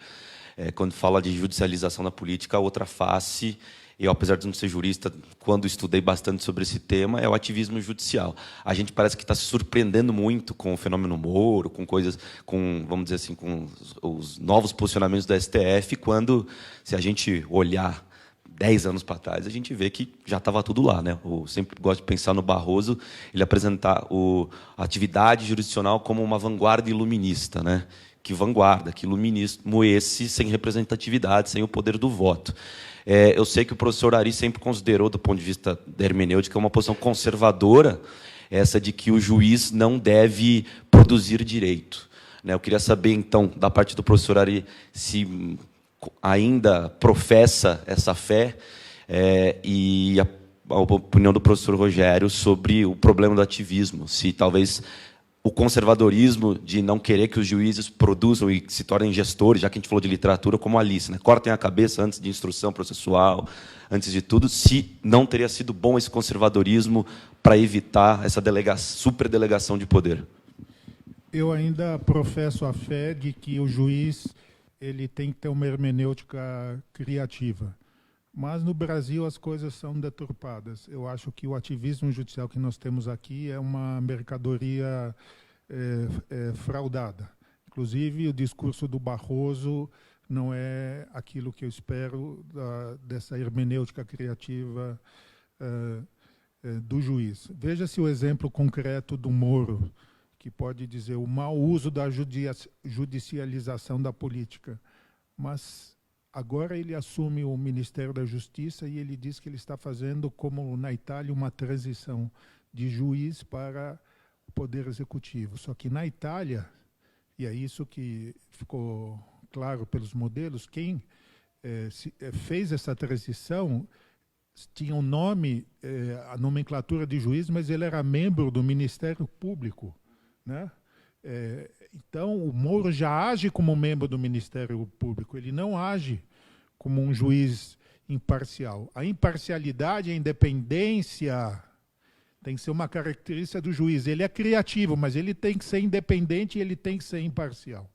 Quando fala de judicialização da política, a outra face, eu, apesar de não ser jurista, quando estudei bastante sobre esse tema, é o ativismo judicial. A gente parece que está se surpreendendo muito com o fenômeno Moro, com coisas, vamos dizer assim, com os novos posicionamentos do STF, quando, se a gente olhar 10 anos para trás, a gente vê que já estava tudo lá, né? Eu sempre gosto de pensar no Barroso, ele apresentar a atividade jurisdicional como uma vanguarda iluminista, né? Que vanguarda, que iluminismo esse sem representatividade, sem o poder do voto. Eu sei que o professor Ari sempre considerou, do ponto de vista da hermenêutica, uma posição conservadora, essa de que o juiz não deve produzir direito, né? Eu queria saber, então, da parte do professor Ari, se ainda professa essa fé, e a opinião do professor Rogério sobre o problema do ativismo, se talvez o conservadorismo de não querer que os juízes produzam e se tornem gestores, já que a gente falou de literatura, como Alice, né? Cortem a cabeça antes de instrução processual, antes de tudo, se não teria sido bom esse conservadorismo para evitar essa superdelegação de poder. Eu ainda professo a fé de que o juiz ele tem que ter uma hermenêutica criativa. Mas no Brasil as coisas são deturpadas. Eu acho que o ativismo judicial que nós temos aqui é uma mercadoria fraudada. Inclusive, o discurso do Barroso não é aquilo que eu espero dessa hermenêutica criativa do juiz. Veja-se o exemplo concreto do Moro, que pode dizer o mau uso da judicialização da política. Mas agora ele assume o Ministério da Justiça e ele diz que ele está fazendo, como na Itália, uma transição de juiz para o Poder Executivo. Só que na Itália, e é isso que ficou claro pelos modelos, quem fez essa transição tinha um nome, a nomenclatura de juiz, mas ele era membro do Ministério Público, né? Então, o Moro já age como membro do Ministério Público, ele não age como um juiz imparcial. A imparcialidade, a independência, tem que ser uma característica do juiz. Ele é criativo, mas ele tem que ser independente e ele tem que ser imparcial.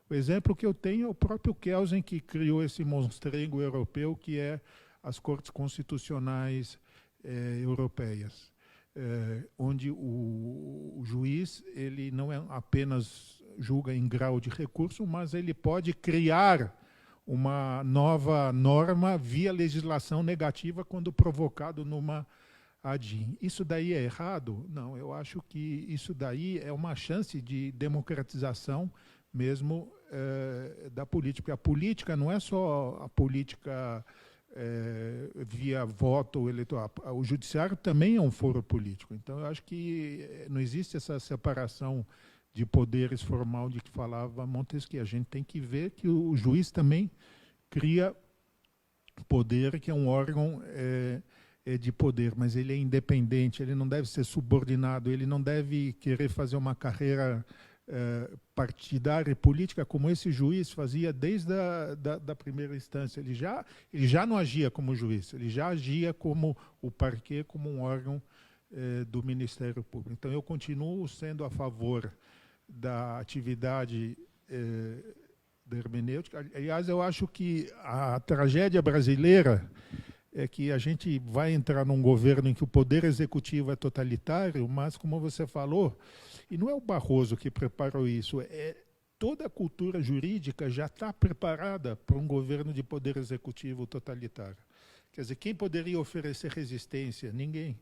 O exemplo que eu tenho é o próprio Kelsen, que criou esse monstrengo europeu, que é as cortes constitucionais europeias. Onde o juiz ele não apenas julga em grau de recurso, mas ele pode criar uma nova norma via legislação negativa quando provocado numa a DIN. Isso daí é errado? Não, eu acho que isso daí é uma chance de democratização mesmo da política. Porque a política não é só a política via voto eleitoral. O judiciário também é um foro político. Então, eu acho que não existe essa separação de poderes formal de que falava Montesquieu. A gente tem que ver que o juiz também cria poder, que é um órgão de poder, mas ele é independente, ele não deve ser subordinado, ele não deve querer fazer uma carreira partidária e política como esse juiz fazia desde da primeira instância. Ele já não agia como juiz, ele já agia como o parquet, como um órgão do Ministério Público. Então, eu continuo sendo a favor da atividade da hermenêutica. Aliás, eu acho que a tragédia brasileira é que a gente vai entrar num governo em que o poder executivo é totalitário, mas, como você falou, e não é o Barroso que preparou isso, toda a cultura jurídica já está preparada para um governo de poder executivo totalitário. Quer dizer, quem poderia oferecer resistência? Ninguém.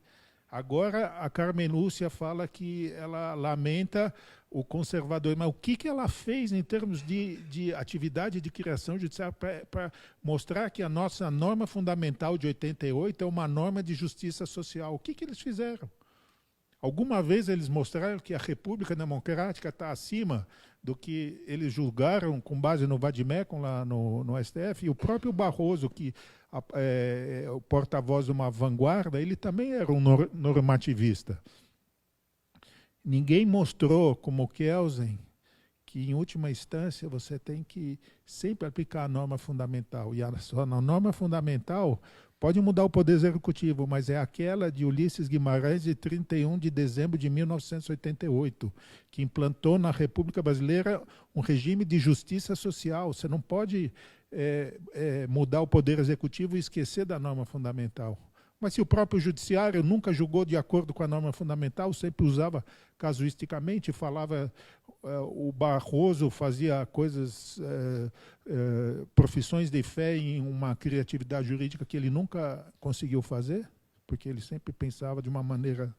Agora, a Carmen Lúcia fala que ela lamenta o conservador. Mas o que ela fez em termos de atividade de criação judicial para mostrar que a nossa norma fundamental de 88 é uma norma de justiça social? O que eles fizeram? Alguma vez eles mostraram que a República Democrática está acima do que eles julgaram com base no Vademecum lá no STF? E o próprio Barroso, que é o porta-voz de uma vanguarda, ele também era um normativista. Ninguém mostrou, como Kelsen, que, em última instância, você tem que sempre aplicar a norma fundamental. E só na norma fundamental pode mudar o poder executivo, mas é aquela de Ulisses Guimarães, de 31 de dezembro de 1988, que implantou na República Brasileira um regime de justiça social. Você não pode mudar o poder executivo e esquecer da norma fundamental. Mas se o próprio judiciário nunca julgou de acordo com a norma fundamental, sempre usava casuisticamente, falava, o Barroso fazia coisas, profissões de fé em uma criatividade jurídica que ele nunca conseguiu fazer, porque ele sempre pensava de uma maneira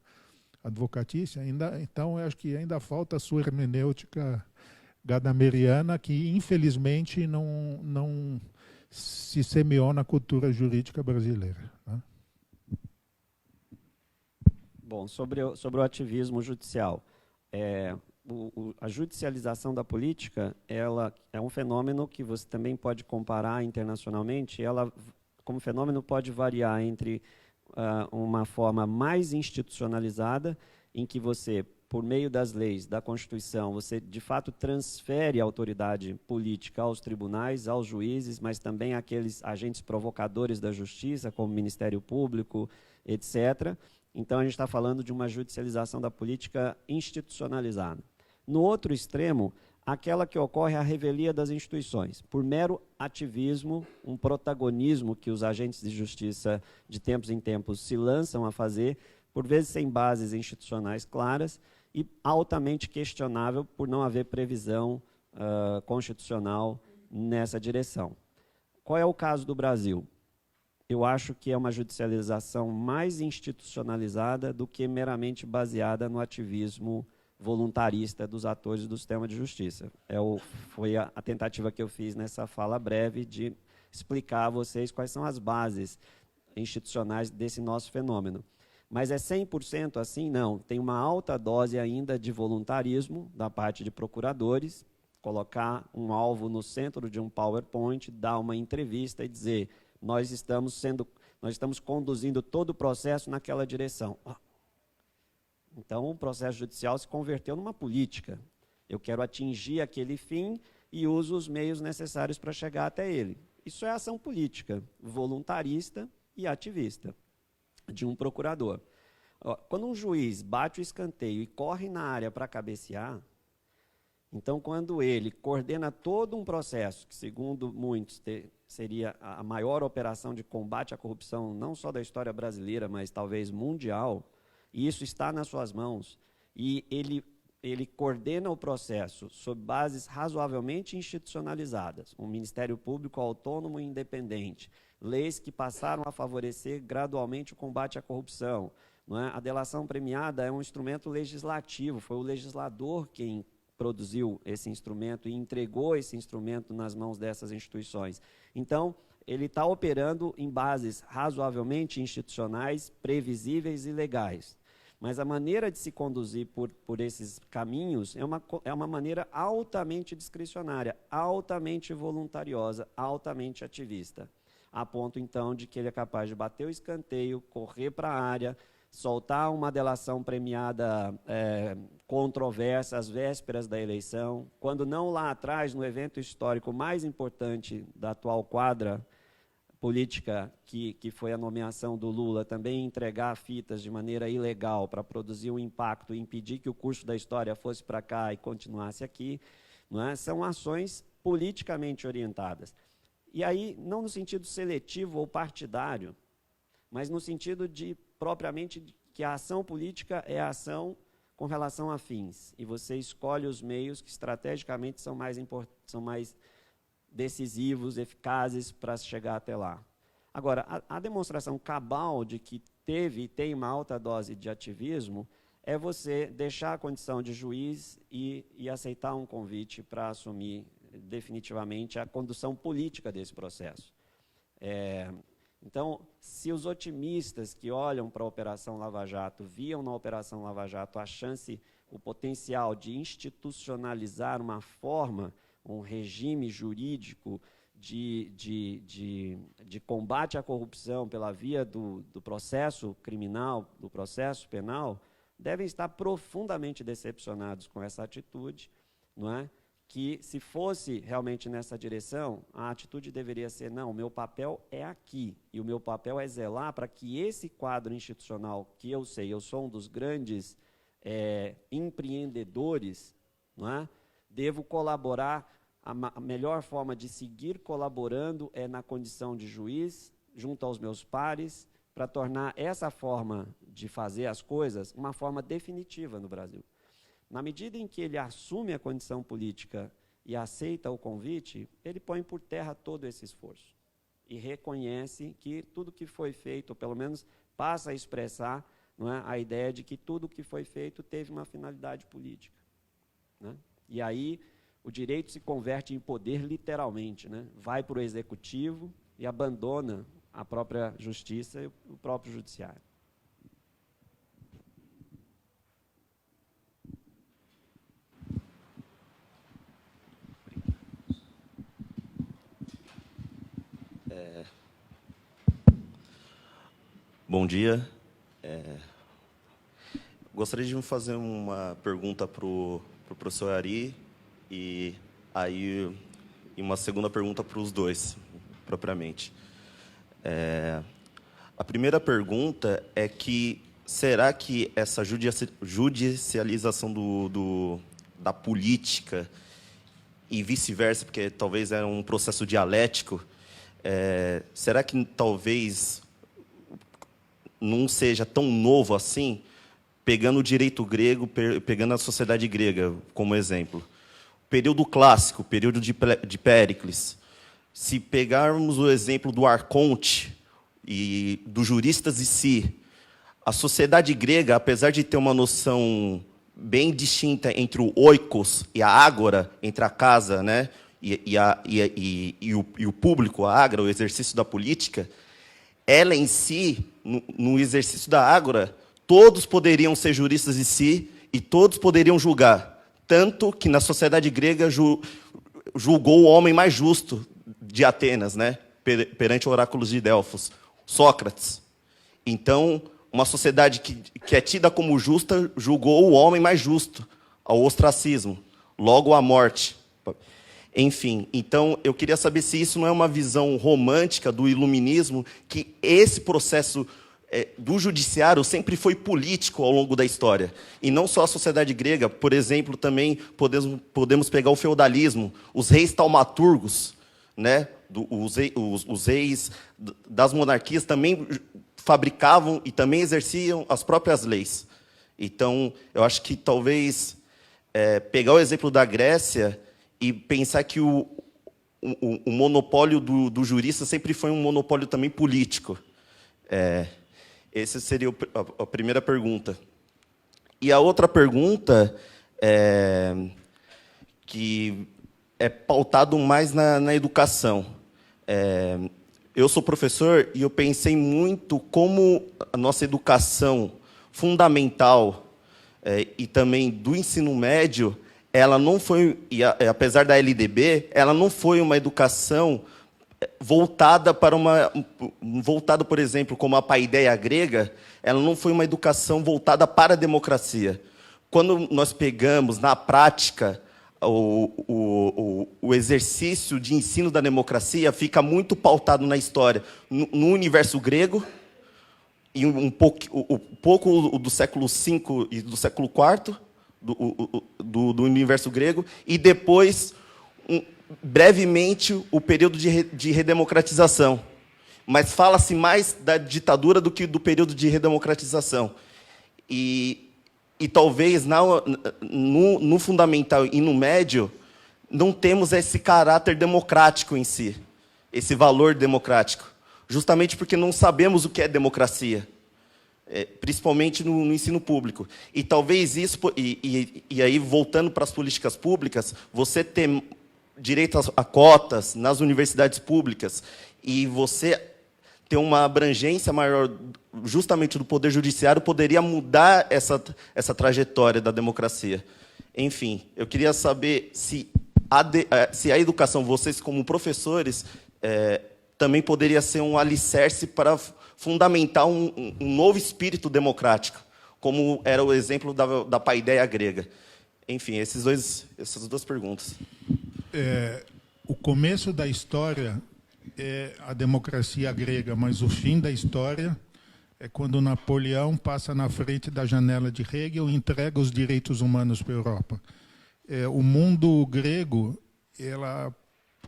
advocatícia. Então, eu acho que ainda falta a sua hermenêutica gadameriana, que infelizmente não se semeou na cultura jurídica brasileira, né? Bom, sobre o ativismo judicial, a judicialização da política, ela é um fenômeno que você também pode comparar internacionalmente. Ela, como fenômeno, pode variar entre uma forma mais institucionalizada, em que você, por meio das leis, da Constituição, você de fato transfere a autoridade política aos tribunais, aos juízes, mas também àqueles agentes provocadores da justiça, como o Ministério Público, etc. Então, a gente está falando de uma judicialização da política institucionalizada. No outro extremo, aquela que ocorre à revelia das instituições, por mero ativismo, um protagonismo que os agentes de justiça, de tempos em tempos, se lançam a fazer, por vezes sem bases institucionais claras e altamente questionável por não haver previsão constitucional nessa direção. Qual é o caso do Brasil? Eu acho que é uma judicialização mais institucionalizada do que meramente baseada no ativismo voluntarista dos atores do sistema de justiça. Foi a tentativa que eu fiz nessa fala breve de explicar a vocês quais são as bases institucionais desse nosso fenômeno. Mas é 100% assim? Não. Tem uma alta dose ainda de voluntarismo da parte de procuradores, colocar um alvo no centro de um PowerPoint, dar uma entrevista e dizer: nós estamos conduzindo todo o processo naquela direção. Então, o processo judicial se converteu numa política. Eu quero atingir aquele fim e uso os meios necessários para chegar até ele. Isso é ação política, voluntarista e ativista, de um procurador. Quando um juiz bate o escanteio e corre na área para cabecear, então, quando ele coordena todo um processo, que segundo muitos seria a maior operação de combate à corrupção, não só da história brasileira, mas talvez mundial, e isso está nas suas mãos, e ele coordena o processo sob bases razoavelmente institucionalizadas, um Ministério Público autônomo e independente, leis que passaram a favorecer gradualmente o combate à corrupção. Não é? A delação premiada é um instrumento legislativo, foi o legislador quem produziu esse instrumento e entregou esse instrumento nas mãos dessas instituições. Então, ele está operando em bases razoavelmente institucionais, previsíveis e legais. Mas a maneira de se conduzir por esses caminhos é uma maneira altamente discricionária, altamente voluntariosa, altamente ativista, a ponto, então, de que ele é capaz de bater o escanteio, correr para a área, soltar uma delação premiada controversa às vésperas da eleição, quando não lá atrás, no evento histórico mais importante da atual quadra política, que foi a nomeação do Lula, também entregar fitas de maneira ilegal para produzir um impacto e impedir que o curso da história fosse para cá e continuasse aqui, não é? São ações politicamente orientadas. E aí, não no sentido seletivo ou partidário, mas no sentido de, propriamente, que a ação política é a ação com relação a fins, e você escolhe os meios que estrategicamente são mais decisivos, eficazes para chegar até lá. Agora, a demonstração cabal de que teve e tem uma alta dose de ativismo é você deixar a condição de juiz e aceitar um convite para assumir definitivamente a condução política desse processo. Então, se os otimistas que olham para a Operação Lava Jato viam na Operação Lava Jato a chance, o potencial de institucionalizar uma forma, um regime jurídico de combate à corrupção pela via do processo criminal, do processo penal, devem estar profundamente decepcionados com essa atitude, não é? Que, se fosse realmente nessa direção, a atitude deveria ser, não, o meu papel é aqui, e o meu papel é zelar para que esse quadro institucional, que eu sei, eu sou um dos grandes empreendedores, não é? Devo colaborar, a melhor forma de seguir colaborando é na condição de juiz, junto aos meus pares, para tornar essa forma de fazer as coisas uma forma definitiva no Brasil. Na medida em que ele assume a condição política e aceita o convite, ele põe por terra todo esse esforço e reconhece que tudo que foi feito, ou pelo menos passa a expressar, não é, a ideia de que tudo que foi feito teve uma finalidade política, né? E aí o direito se converte em poder literalmente, né? Vai para o executivo e abandona a própria justiça e o próprio judiciário. Bom dia. Gostaria de fazer uma pergunta para o professor Ari e uma segunda pergunta para os dois, propriamente. A primeira pergunta é que será que essa judicialização da política e vice-versa, porque talvez era um processo dialético, será que talvez não seja tão novo assim, pegando o direito grego, pegando a sociedade grega como exemplo? Período clássico, período de Péricles. Se pegarmos o exemplo do Arconte e dos juristas em si, a sociedade grega, apesar de ter uma noção bem distinta entre o oikos e a ágora, entre a casa, né, e o público, a ágora, o exercício da política, ela em si, no exercício da ágora, todos poderiam ser juristas em si e todos poderiam julgar. Tanto que, na sociedade grega, julgou o homem mais justo de Atenas, né, perante o oráculo de Delfos, Sócrates. Então, uma sociedade que é tida como justa, julgou o homem mais justo, ao ostracismo, logo à morte. Enfim, então, eu queria saber se isso não é uma visão romântica do iluminismo, que esse processo do judiciário sempre foi político ao longo da história. E não só a sociedade grega, por exemplo, também podemos pegar o feudalismo, os reis taumaturgos, né? Os reis das monarquias também fabricavam e também exerciam as próprias leis. Então, eu acho que talvez pegar o exemplo da Grécia e pensar que o monopólio do jurista sempre foi um monopólio também político. Essa seria a primeira pergunta. E a outra pergunta, que é pautado mais na educação. Eu sou professor e eu pensei muito como a nossa educação fundamental e também do ensino médio, ela não foi, apesar da LDB, ela não foi uma educação voltada, por exemplo, como a paideia grega, ela não foi uma educação voltada para a democracia. Quando nós pegamos, na prática, o exercício de ensino da democracia, fica muito pautado na história, no universo grego, e um pouco do século V e do século IV, do universo grego, e depois, brevemente, o período de redemocratização. Mas fala-se mais da ditadura do que do período de redemocratização. E talvez no fundamental e no médio não temos esse caráter democrático em si, esse valor democrático, justamente porque não sabemos o que é democracia, principalmente no ensino público. E talvez isso, e aí voltando para as políticas públicas, você ter direito a cotas nas universidades públicas e você ter uma abrangência maior justamente do Poder Judiciário poderia mudar essa trajetória da democracia. Enfim, eu queria saber se a educação, vocês como professores, também poderia ser um alicerce para fundamentar um novo espírito democrático, como era o exemplo da paideia grega. Enfim, essas duas perguntas. O começo da história é a democracia grega, mas o fim da história é quando Napoleão passa na frente da janela de Hegel e entrega os direitos humanos para a Europa. O mundo grego, ela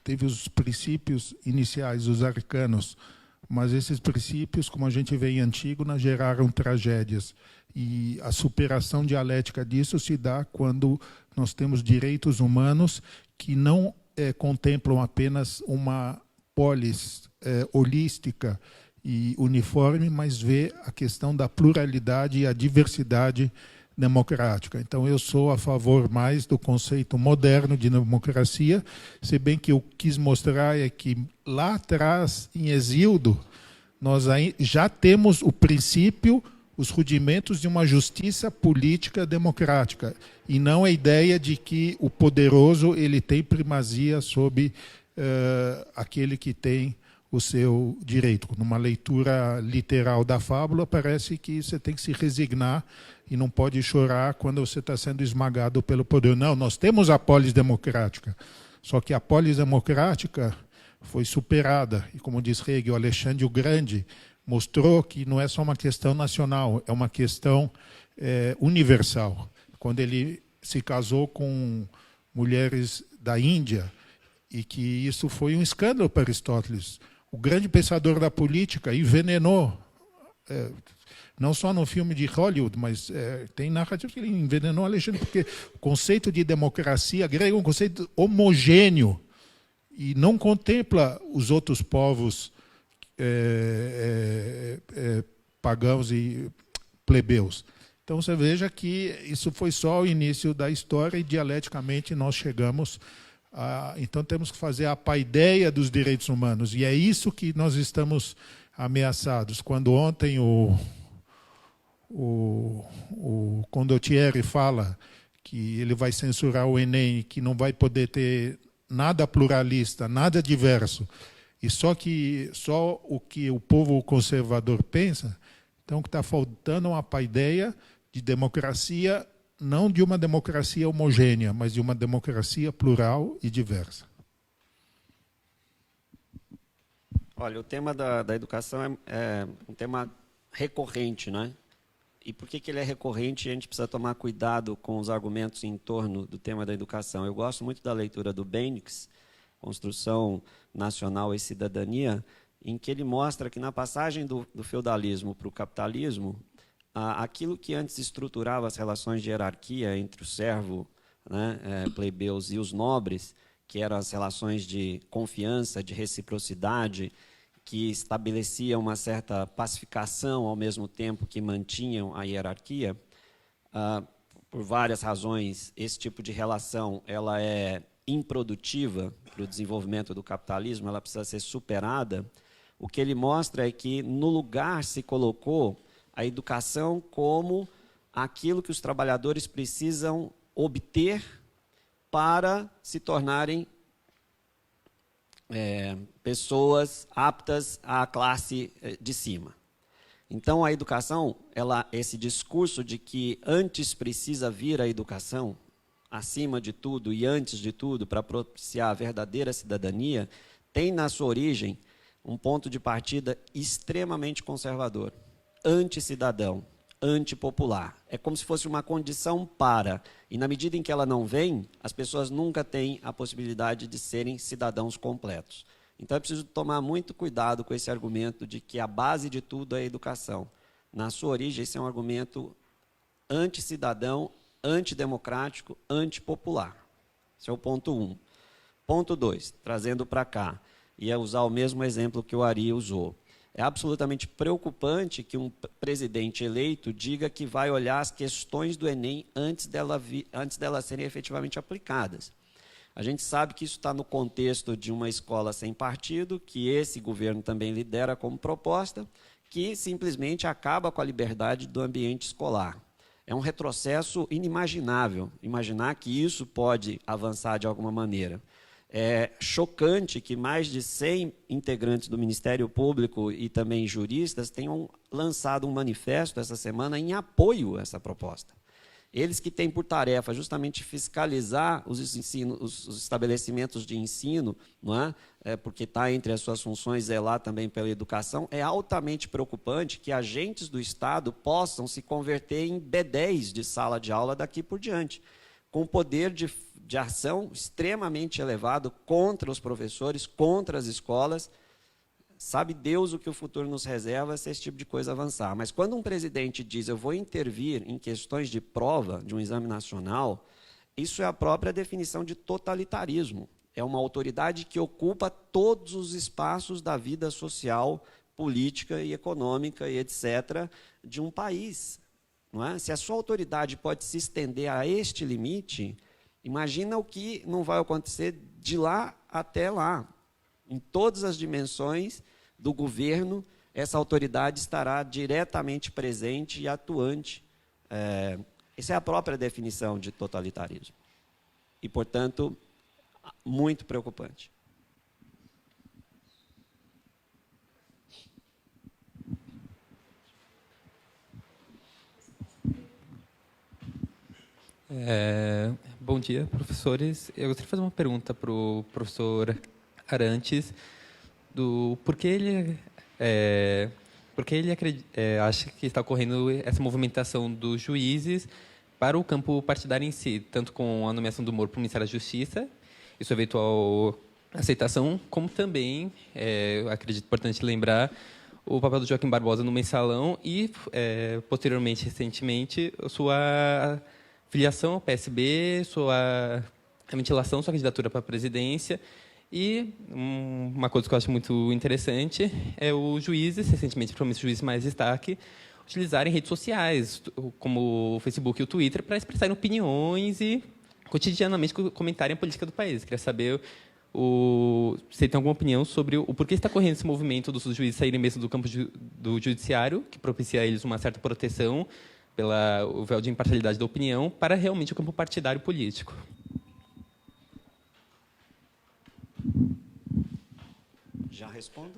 teve os princípios iniciais, os arcanos, mas esses princípios, como a gente vê em Antígona, geraram tragédias. E a superação dialética disso se dá quando nós temos direitos humanos que não contemplam apenas uma polis holística e uniforme, mas vê a questão da pluralidade e a diversidade democrática. Então, eu sou a favor mais do conceito moderno de democracia, se bem que eu quis mostrar que lá atrás, em Hesíodo, nós já temos o princípio, os rudimentos de uma justiça política democrática, e não a ideia de que o poderoso ele tem primazia sobre aquele que tem o seu direito. Numa leitura literal da fábula, parece que você tem que se resignar e não pode chorar quando você está sendo esmagado pelo poder. Não, nós temos a polis democrática, só que a polis democrática foi superada. E, como diz Hegel, Alexandre o Grande mostrou que não é só uma questão nacional, é uma questão universal. Quando ele se casou com mulheres da Índia, e que isso foi um escândalo para Aristóteles. O grande pensador da política envenenou, não só no filme de Hollywood, mas tem narrativa que ele envenenou Alexandre, porque o conceito de democracia grego é um conceito homogêneo e não contempla os outros povos pagãos e plebeus. Então, você veja que isso foi só o início da história e, dialeticamente, nós chegamos então, temos que fazer a paideia dos direitos humanos. E é isso que nós estamos ameaçados. Quando ontem o Condottieri fala que ele vai censurar o Enem, que não vai poder ter nada pluralista, nada diverso, e só o que o povo conservador pensa, então que está faltando uma paideia de democracia, não de uma democracia homogênea, mas de uma democracia plural e diversa. Olha, o tema da educação é um tema recorrente, né? E por que ele é recorrente? A gente precisa tomar cuidado com os argumentos em torno do tema da educação. Eu gosto muito da leitura do Bendix, Construção Nacional e Cidadania, em que ele mostra que na passagem do feudalismo para o capitalismo, aquilo que antes estruturava as relações de hierarquia entre o servo, né, plebeus e os nobres, que eram as relações de confiança, de reciprocidade, que estabeleciam uma certa pacificação ao mesmo tempo que mantinham a hierarquia, por várias razões, esse tipo de relação ela é improdutiva para o desenvolvimento do capitalismo, ela precisa ser superada. O que ele mostra é que no lugar se colocou a educação como aquilo que os trabalhadores precisam obter para se tornarem pessoas aptas à classe de cima. Então, a educação, esse discurso de que antes precisa vir a educação, acima de tudo e antes de tudo, para propiciar a verdadeira cidadania, tem na sua origem um ponto de partida extremamente conservador, anticidadão, antipopular. É como se fosse uma condição para, e na medida em que ela não vem, as pessoas nunca têm a possibilidade de serem cidadãos completos. Então, é preciso tomar muito cuidado com esse argumento de que a base de tudo é a educação. Na sua origem, esse é um argumento anticidadão, antidemocrático, antipopular. Esse é o ponto 1. Ponto 2, trazendo para cá, ia usar o mesmo exemplo que o Ari usou. É absolutamente preocupante que um presidente eleito diga que vai olhar as questões do Enem antes delas serem efetivamente aplicadas. A gente sabe que isso está no contexto de uma escola sem partido, que esse governo também lidera como proposta, que simplesmente acaba com a liberdade do ambiente escolar. É um retrocesso inimaginável, imaginar que isso pode avançar de alguma maneira. É chocante que mais de 100 integrantes do Ministério Público e também juristas tenham lançado um manifesto essa semana em apoio a essa proposta. Eles que têm por tarefa justamente fiscalizar os estabelecimentos de ensino, não é? Porque está entre as suas funções zelar também pela educação, é altamente preocupante que agentes do Estado possam se converter em B10 de sala de aula daqui por diante, com poder de ação extremamente elevado contra os professores, contra as escolas. Sabe Deus o que o futuro nos reserva se esse tipo de coisa avançar. Mas quando um presidente diz eu vou intervir em questões de prova de um exame nacional, isso é a própria definição de totalitarismo. É uma autoridade que ocupa todos os espaços da vida social, política e econômica e etc. de um país. Não é? Se a sua autoridade pode se estender a este limite, imagina o que não vai acontecer de lá até lá. Em todas as dimensões do governo, essa autoridade estará diretamente presente e atuante. Essa é a própria definição de totalitarismo. E, portanto, muito preocupante. Bom dia, professores. Eu gostaria de fazer uma pergunta para o professor Arantes, do por que ele acha que está ocorrendo essa movimentação dos juízes para o campo partidário em si, tanto com a nomeação do Moro para o Ministério da Justiça e sua eventual aceitação, como também, eu acredito importante lembrar, o papel do Joaquim Barbosa no Mensalão e, posteriormente, recentemente, sua filiação ao PSB, sua ventilação, sua candidatura para a presidência. E uma coisa que eu acho muito interessante é os juízes, recentemente, principalmente os juízes mais destaque, utilizarem redes sociais, como o Facebook e o Twitter, para expressarem opiniões e, cotidianamente, comentarem a política do país. Queria saber se tem alguma opinião sobre o porquê está correndo esse movimento dos juízes saírem mesmo do campo do judiciário, que propicia a eles uma certa proteção pelo véu de imparcialidade da opinião, para realmente o campo partidário político. Já respondo?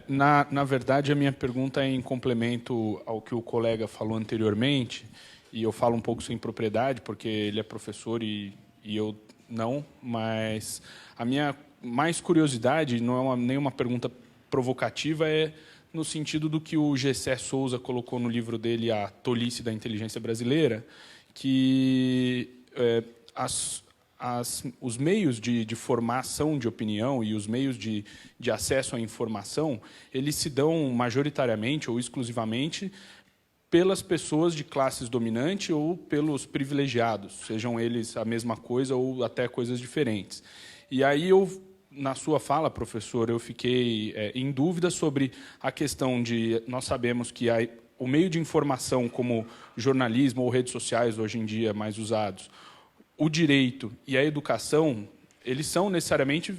Na verdade, a minha pergunta é em complemento ao que o colega falou anteriormente, e eu falo um pouco sem propriedade, porque ele é professor e eu não, mas a minha mais curiosidade, não é nenhuma pergunta provocativa, é no sentido do que o Gessé Souza colocou no livro dele, A Tolice da Inteligência Brasileira, que os meios de formação de opinião e os meios de acesso à informação, eles se dão majoritariamente ou exclusivamente pelas pessoas de classes dominantes ou pelos privilegiados, sejam eles a mesma coisa ou até coisas diferentes. E aí na sua fala, professor, eu fiquei em dúvida sobre a questão de... Nós sabemos que o meio de informação, como jornalismo ou redes sociais, hoje em dia mais usados, o direito e a educação, eles são necessariamente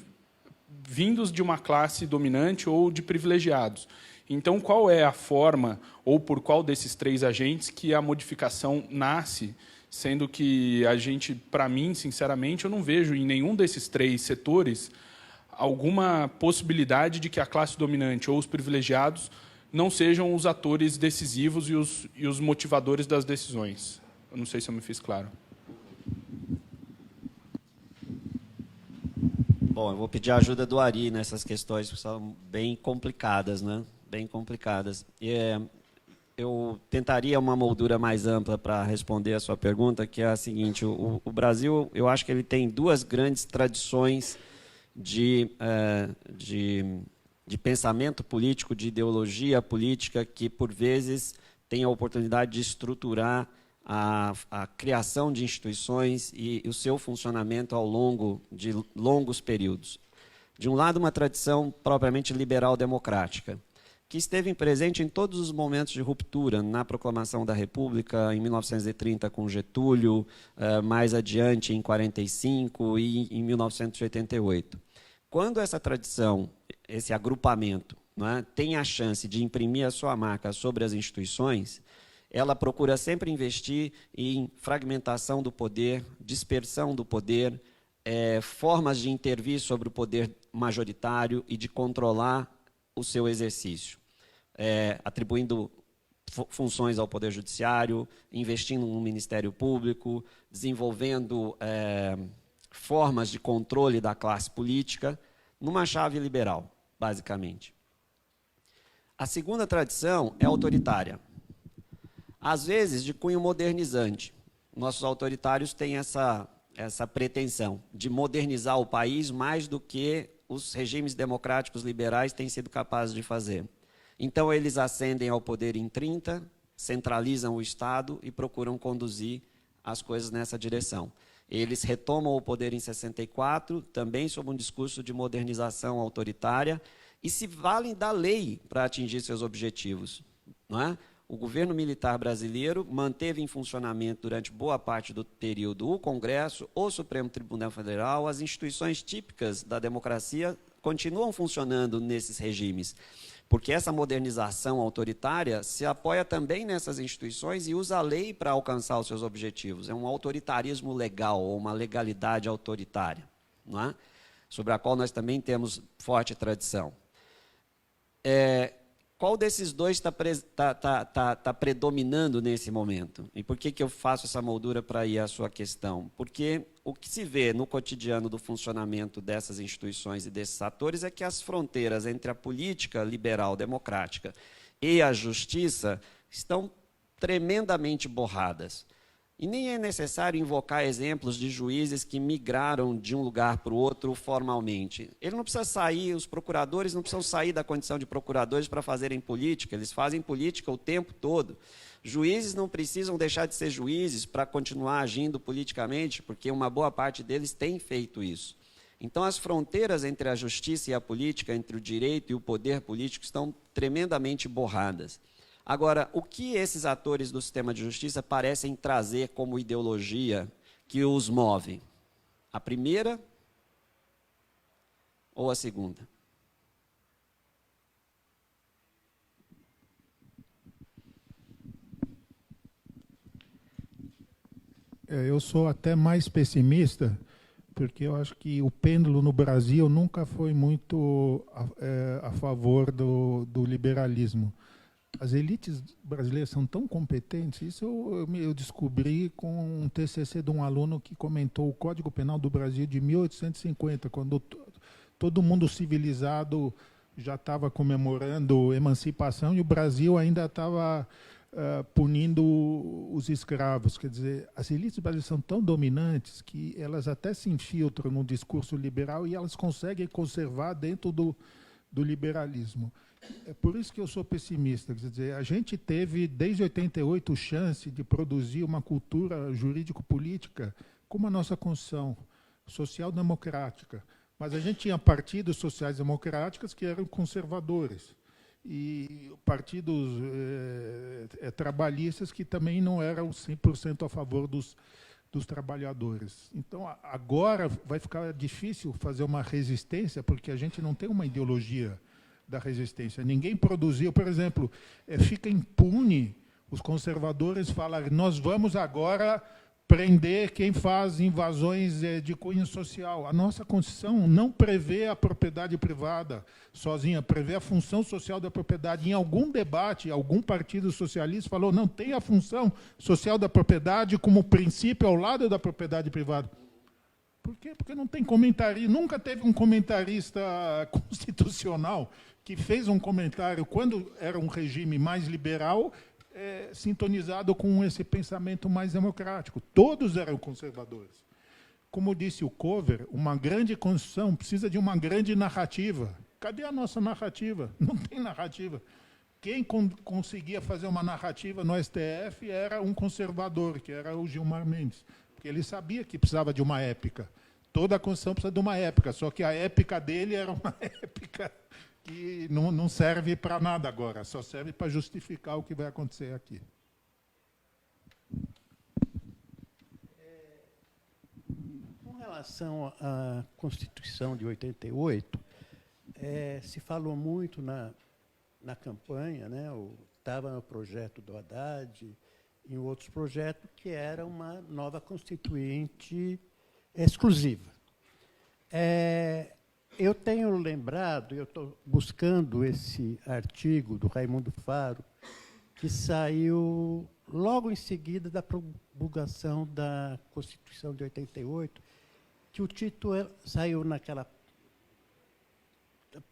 vindos de uma classe dominante ou de privilegiados. Então, qual é a forma, ou por qual desses 3 agentes, que a modificação nasce, sendo que a gente, para mim, sinceramente, eu não vejo em nenhum desses 3 setores alguma possibilidade de que a classe dominante ou os privilegiados não sejam os atores decisivos e os motivadores das decisões. Eu não sei se eu me fiz claro. Bom, eu vou pedir a ajuda do Ari nessas questões que são bem complicadas, né? Bem complicadas. Eu tentaria uma moldura mais ampla para responder a sua pergunta, que é a seguinte: o Brasil, eu acho que ele tem 2 grandes tradições de pensamento político, de ideologia política, que, por vezes, tem a oportunidade de estruturar a criação de instituições e o seu funcionamento ao longo de longos períodos. De um lado, uma tradição propriamente liberal-democrática, que esteve presente em todos os momentos de ruptura, na proclamação da República, em 1930, com Getúlio, mais adiante, em 1945 e em 1988. Quando essa tradição, esse agrupamento, não é, tem a chance de imprimir a sua marca sobre as instituições, ela procura sempre investir em fragmentação do poder, dispersão do poder, formas de intervir sobre o poder majoritário e de controlar o seu exercício, atribuindo funções ao Poder Judiciário, investindo no Ministério Público, desenvolvendo formas de controle da classe política, numa chave liberal, basicamente. A segunda tradição é autoritária, às vezes de cunho modernizante. Nossos autoritários têm essa pretensão de modernizar o país mais do que os regimes democráticos liberais têm sido capazes de fazer. Então, eles ascendem ao poder em 30, centralizam o Estado e procuram conduzir as coisas nessa direção. Eles retomam o poder em 64, também sob um discurso de modernização autoritária, e se valem da lei para atingir seus objetivos, não é? O governo militar brasileiro manteve em funcionamento durante boa parte do período o Congresso, o Supremo Tribunal Federal, as instituições típicas da democracia continuam funcionando nesses regimes, porque essa modernização autoritária se apoia também nessas instituições e usa a lei para alcançar os seus objetivos. É um autoritarismo legal, ou uma legalidade autoritária, não é? Sobre a qual nós também temos forte tradição. Qual desses 2 está predominando nesse momento? E por que eu faço essa moldura para ir à sua questão? Porque o que se vê no cotidiano do funcionamento dessas instituições e desses atores é que as fronteiras entre a política liberal democrática e a justiça estão tremendamente borradas. E nem é necessário invocar exemplos de juízes que migraram de um lugar para o outro formalmente. Ele não precisa sair, os procuradores não precisam sair da condição de procuradores para fazerem política, eles fazem política o tempo todo. Juízes não precisam deixar de ser juízes para continuar agindo politicamente, porque uma boa parte deles tem feito isso. Então, as fronteiras entre a justiça e a política, entre o direito e o poder político, estão tremendamente borradas. Agora, o que esses atores do sistema de justiça parecem trazer como ideologia que os move? A primeira ou a segunda? Eu sou até mais pessimista, porque eu acho que o pêndulo no Brasil nunca foi muito a favor do liberalismo. As elites brasileiras são tão competentes, isso eu descobri com um TCC de um aluno que comentou o Código Penal do Brasil de 1850, quando todo mundo civilizado já estava comemorando emancipação e o Brasil ainda estava punindo os escravos. Quer dizer, as elites brasileiras são tão dominantes que elas até se infiltram no discurso liberal e elas conseguem conservar dentro do liberalismo. É por isso que eu sou pessimista. Quer dizer, a gente teve, desde 88, chance de produzir uma cultura jurídico-política como a nossa Constituição, social-democrática. Mas a gente tinha partidos sociais-democráticos que eram conservadores e partidos trabalhistas que também não eram 100% a favor dos trabalhadores. Então, agora vai ficar difícil fazer uma resistência, porque a gente não tem uma ideologia da resistência. Ninguém produziu, por exemplo, fica impune os conservadores falarem: nós vamos agora prender quem faz invasões de cunho social. A nossa Constituição não prevê a propriedade privada sozinha, prevê a função social da propriedade. Em algum debate, algum partido socialista falou: não, tem a função social da propriedade como princípio ao lado da propriedade privada. Por quê? Porque não tem comentarista. Nunca teve um comentarista constitucional que fez um comentário, quando era um regime mais liberal, sintonizado com esse pensamento mais democrático. Todos eram conservadores. Como disse o Cover, uma grande Constituição precisa de uma grande narrativa. Cadê a nossa narrativa? Não tem narrativa. Quem conseguia fazer uma narrativa no STF era um conservador, que era o Gilmar Mendes, porque ele sabia que precisava de uma épica. Toda a Constituição precisa de uma épica, só que a épica dele era uma épica que não serve para nada agora, só serve para justificar o que vai acontecer aqui. Com relação à Constituição de 88, se falou muito na campanha, né? Estava no projeto do Haddad, em outros projetos, que era uma nova Constituinte exclusiva. Eu tenho lembrado, eu estou buscando esse artigo do Raimundo Faro, que saiu logo em seguida da promulgação da Constituição de 88, que o título saiu naquela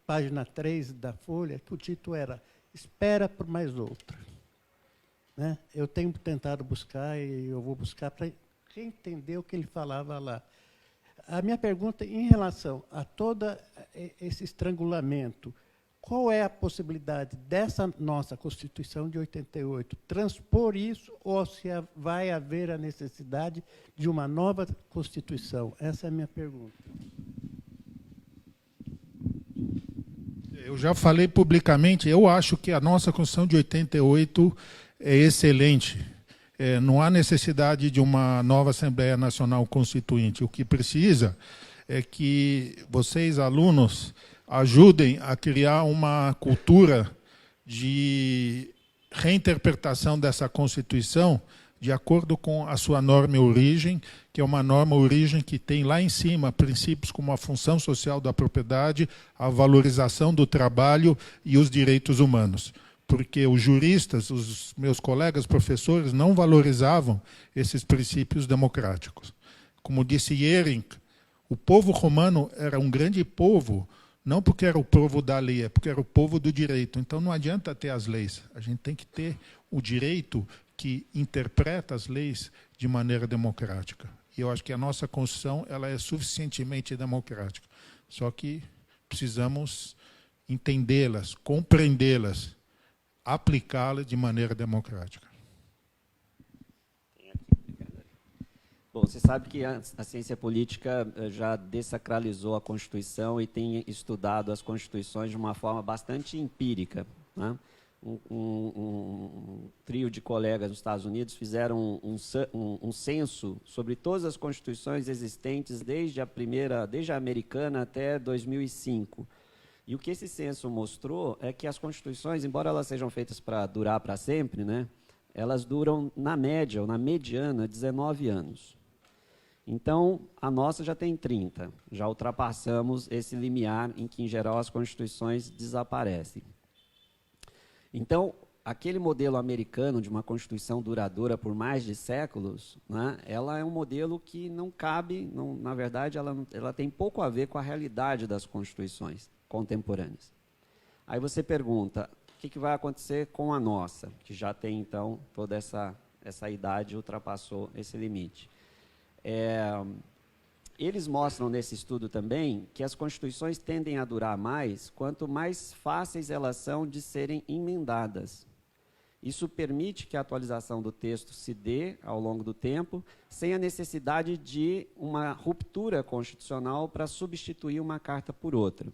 página 3 da Folha, que o título era Espera por Mais Outra. Né? Eu tenho tentado buscar, e eu vou buscar para entender o que ele falava lá. A minha pergunta, em relação a todo esse estrangulamento, qual é a possibilidade dessa nossa Constituição de 88 transpor isso, ou se vai haver a necessidade de uma nova Constituição? Essa é a minha pergunta. Eu já falei publicamente, eu acho que a nossa Constituição de 88 é excelente. Não há necessidade de uma nova Assembleia Nacional Constituinte. O que precisa é que vocês, alunos, ajudem a criar uma cultura de reinterpretação dessa Constituição de acordo com a sua norma origem, que é uma norma origem que tem lá em cima princípios como a função social da propriedade, a valorização do trabalho e os direitos humanos. Porque os juristas, os meus colegas professores, não valorizavam esses princípios democráticos. Como disse Ehring, o povo romano era um grande povo, não porque era o povo da lei, é porque era o povo do direito. Então não adianta ter as leis, a gente tem que ter o direito que interpreta as leis de maneira democrática. E eu acho que a nossa Constituição ela é suficientemente democrática. Só que precisamos entendê-las, compreendê-las, aplicá-las de maneira democrática. Bom, você sabe que a ciência política já desacralizou a Constituição e tem estudado as Constituições de uma forma bastante empírica, né? Um trio de colegas nos Estados Unidos fizeram um censo sobre todas as Constituições existentes desde a americana até 2005. E o que esse censo mostrou é que as Constituições, embora elas sejam feitas para durar para sempre, né, elas duram, na média, ou na mediana, 19 anos. Então, a nossa já tem 30. Já ultrapassamos esse limiar em que, em geral, as Constituições desaparecem. Então, aquele modelo americano de uma Constituição duradoura por mais de séculos, né, ela é um modelo que não cabe, na verdade, ela tem pouco a ver com a realidade das Constituições contemporâneas. Aí você pergunta, o que vai acontecer com a nossa, que já tem, então, toda essa idade, ultrapassou esse limite. eles mostram nesse estudo também que as constituições tendem a durar mais quanto mais fáceis elas são de serem emendadas. Isso permite que a atualização do texto se dê ao longo do tempo, sem a necessidade de uma ruptura constitucional para substituir uma carta por outra.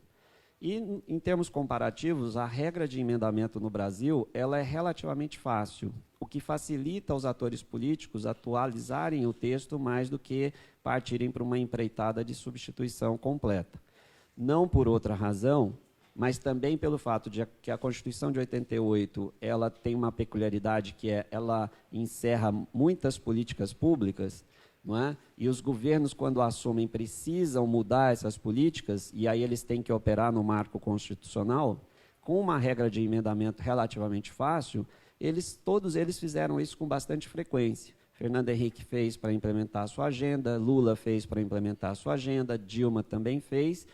E, em termos comparativos, a regra de emendamento no Brasil ela é relativamente fácil, o que facilita os atores políticos atualizarem o texto mais do que partirem para uma empreitada de substituição completa. Não por outra razão, mas também pelo fato de que a Constituição de 88 ela tem uma peculiaridade que ela encerra muitas políticas públicas, não é? E os governos, quando assumem, precisam mudar essas políticas, e aí eles têm que operar no marco constitucional, com uma regra de emendamento relativamente fácil, todos eles fizeram isso com bastante frequência. Fernando Henrique fez para implementar a sua agenda, Lula fez para implementar a sua agenda, Dilma também fez.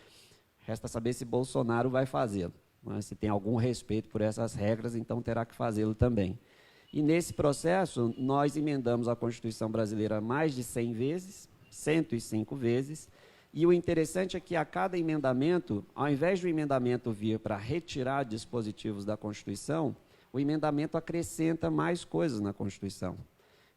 Resta saber se Bolsonaro vai fazê-lo. Se tem algum respeito por essas regras, então terá que fazê-lo também. E, nesse processo, nós emendamos a Constituição brasileira mais de 100 vezes, 105 vezes, e o interessante é que, a cada emendamento, ao invés do emendamento vir para retirar dispositivos da Constituição, o emendamento acrescenta mais coisas na Constituição.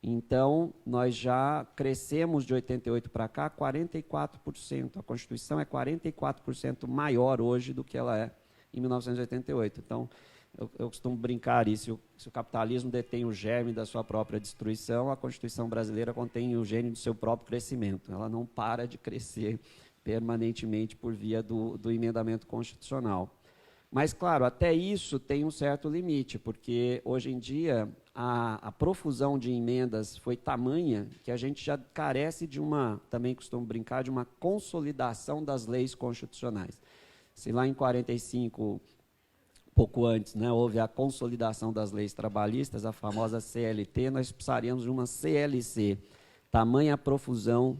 Então, nós já crescemos de 88 para cá 44%. A Constituição é 44% maior hoje do que ela é em 1988. Então, eu costumo brincar isso. Se o capitalismo detém o germe da sua própria destruição, a Constituição brasileira contém o gene do seu próprio crescimento. Ela não para de crescer permanentemente por via do emendamento constitucional. Mas, claro, até isso tem um certo limite, porque, hoje em dia, a profusão de emendas foi tamanha que a gente já carece de também costumo brincar, de uma consolidação das leis constitucionais. Se lá em 45, pouco antes, né, houve a consolidação das leis trabalhistas, a famosa CLT, nós precisaríamos de uma CLC. Tamanha a profusão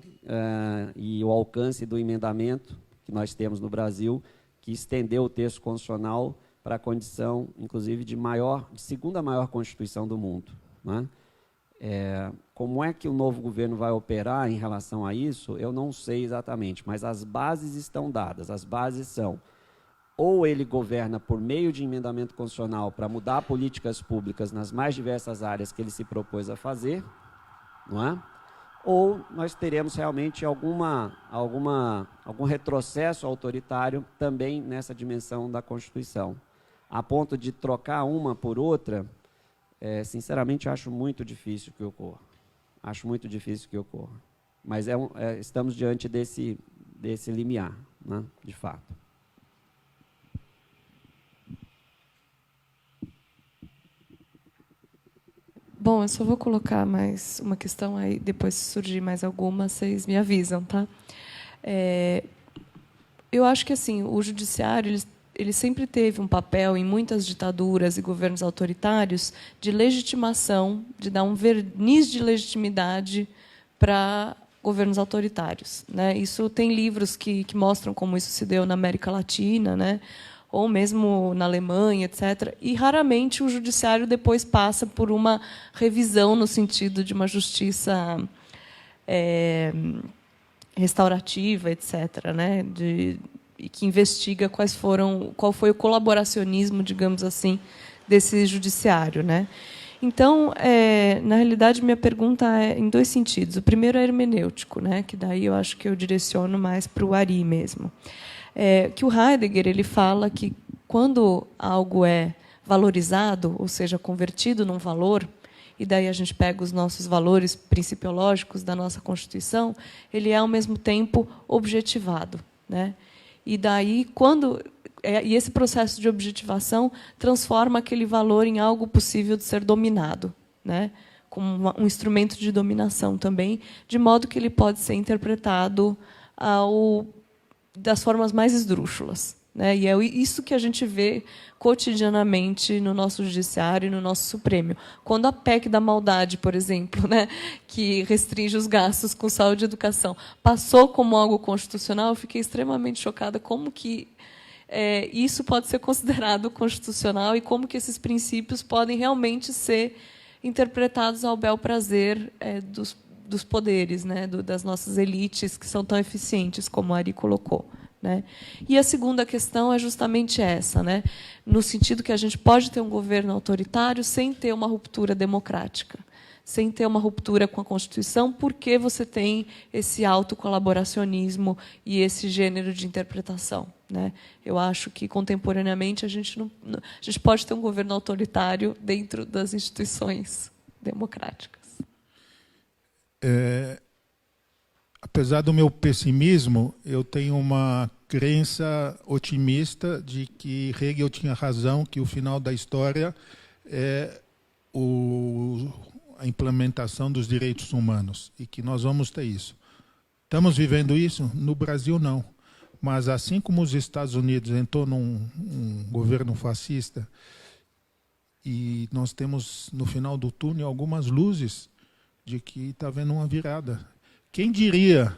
e o alcance do emendamento que nós temos no Brasil, que estendeu o texto constitucional para a condição, inclusive, de segunda maior Constituição do mundo. Né? Como é que o novo governo vai operar em relação a isso, eu não sei exatamente, mas as bases estão dadas. As bases são, ou ele governa por meio de emendamento constitucional para mudar políticas públicas nas mais diversas áreas que ele se propôs a fazer, não é? Ou nós teremos realmente algum retrocesso autoritário também nessa dimensão da Constituição. A ponto de trocar uma por outra, sinceramente, acho muito difícil que ocorra. Acho muito difícil que ocorra. Mas estamos diante desse limiar, né, de fato. Bom, eu só vou colocar mais uma questão, aí depois, se surgir mais alguma, vocês me avisam, tá? Eu acho que assim, o judiciário ele sempre teve um papel, em muitas ditaduras e governos autoritários, de legitimação, de dar um verniz de legitimidade para governos autoritários. Né? Isso tem livros que mostram como isso se deu na América Latina, né? Ou mesmo na Alemanha, etc. E, raramente, o judiciário depois passa por uma revisão no sentido de uma justiça restaurativa, etc., né? E que investiga qual foi o colaboracionismo, digamos assim, desse judiciário. Né? Então, na realidade, minha pergunta é em dois sentidos. O primeiro é hermenêutico, né? Que daí eu acho que eu direciono mais para o Ari mesmo. Que o Heidegger ele fala que, quando algo é valorizado, ou seja, convertido num valor, e daí a gente pega os nossos valores principiológicos da nossa Constituição, ele é, ao mesmo tempo, objetivado. Né? E daí, e esse processo de objetivação transforma aquele valor em algo possível de ser dominado, né? Como um instrumento de dominação também, de modo que ele pode ser interpretado das formas mais esdrúxulas. Né? E é isso que a gente vê cotidianamente no nosso judiciário e no nosso Supremo. Quando a PEC da maldade, por exemplo, né, que restringe os gastos com saúde e educação, passou como algo constitucional, eu fiquei extremamente chocada como que isso pode ser considerado constitucional e como que esses princípios podem realmente ser interpretados ao bel prazer dos poderes, né, das nossas elites, que são tão eficientes, como a Ari colocou. Né? E a segunda questão é justamente essa, né? No sentido que a gente pode ter um governo autoritário sem ter uma ruptura democrática, sem ter uma ruptura com a Constituição, porque você tem esse autocolaboracionismo e esse gênero de interpretação. Né? Eu acho que, contemporaneamente, a gente pode ter um governo autoritário dentro das instituições democráticas. Apesar do meu pessimismo, eu tenho uma crença otimista de que Hegel tinha razão, que o final da história é a implementação dos direitos humanos, e que nós vamos ter isso. Estamos vivendo isso? No Brasil, não. Mas, assim como os Estados Unidos entrou num governo fascista, e nós temos, no final do túnel, algumas luzes de que está havendo uma virada. Quem diria,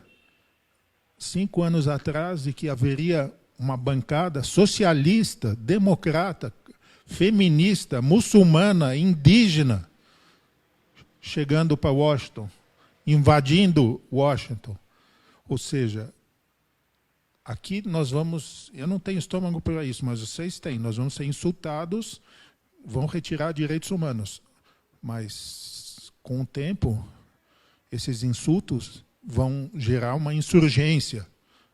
5 anos atrás, de que haveria uma bancada socialista, democrata, feminista, muçulmana, indígena, chegando para Washington, invadindo Washington? Ou seja, aqui nós vamos... Eu não tenho estômago para isso, mas vocês têm. Nós vamos ser insultados, vão retirar direitos humanos. Mas, com o tempo, esses insultos vão gerar uma insurgência,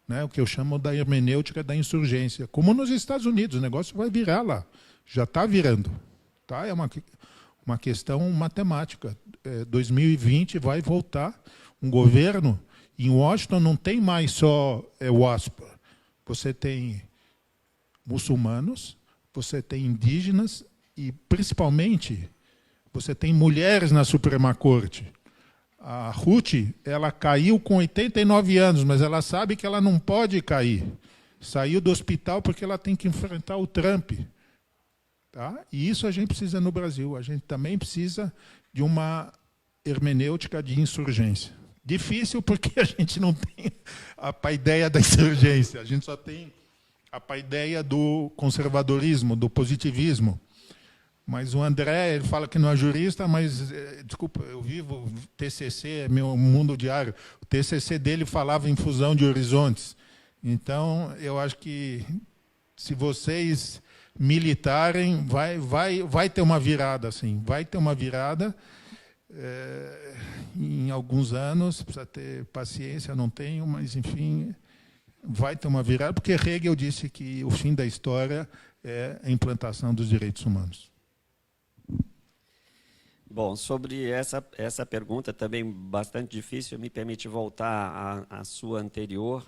né? O que eu chamo da hermenêutica da insurgência. Como nos Estados Unidos, o negócio vai virar lá. Já está virando. Tá? É uma questão matemática. 2020 vai voltar um governo. Em Washington não tem mais só WASP. Você tem muçulmanos, você tem indígenas e, principalmente, você tem mulheres na Suprema Corte. A Ruth, ela caiu com 89 anos, mas ela sabe que ela não pode cair. Saiu do hospital porque ela tem que enfrentar o Trump. Tá? E isso a gente precisa no Brasil. A gente também precisa de uma hermenêutica de insurgência. Difícil porque a gente não tem a paideia da insurgência. A gente só tem a paideia do conservadorismo, do positivismo. Mas o André, ele fala que não é jurista, mas, desculpa, eu vivo, TCC é meu mundo diário. O TCC dele falava em fusão de horizontes. Então, eu acho que, se vocês militarem, vai ter uma virada, assim. Vai ter uma virada em alguns anos, precisa ter paciência, não tenho, mas, enfim, vai ter uma virada, porque Hegel disse que o fim da história é a implantação dos direitos humanos. Bom, sobre essa pergunta também bastante difícil, me permite voltar à sua anterior,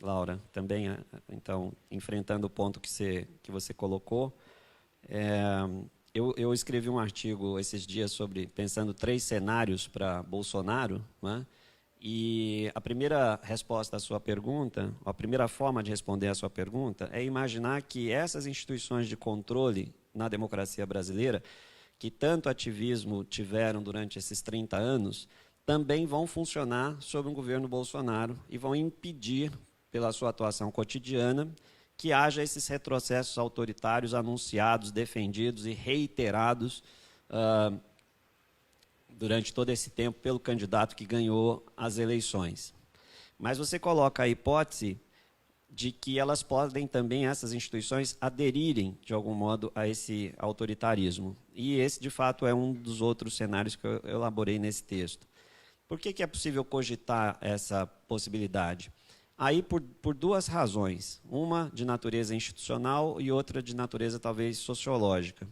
Laura, também, então, enfrentando o ponto que você colocou. Eu escrevi um artigo esses dias sobre, pensando 3 cenários para Bolsonaro, né? E a primeira resposta à sua pergunta, a primeira forma de responder à sua pergunta, é imaginar que essas instituições de controle na democracia brasileira, que tanto ativismo tiveram durante esses 30 anos, também vão funcionar sob um governo Bolsonaro e vão impedir, pela sua atuação cotidiana, que haja esses retrocessos autoritários anunciados, defendidos e reiterados durante todo esse tempo pelo candidato que ganhou as eleições. Mas você coloca a hipótese de que elas podem também, essas instituições, aderirem, de algum modo, a esse autoritarismo. E esse, de fato, é um dos outros cenários que eu elaborei nesse texto. Por que é possível cogitar essa possibilidade? Aí, por 2 razões. Uma de natureza institucional e outra de natureza, talvez, sociológica.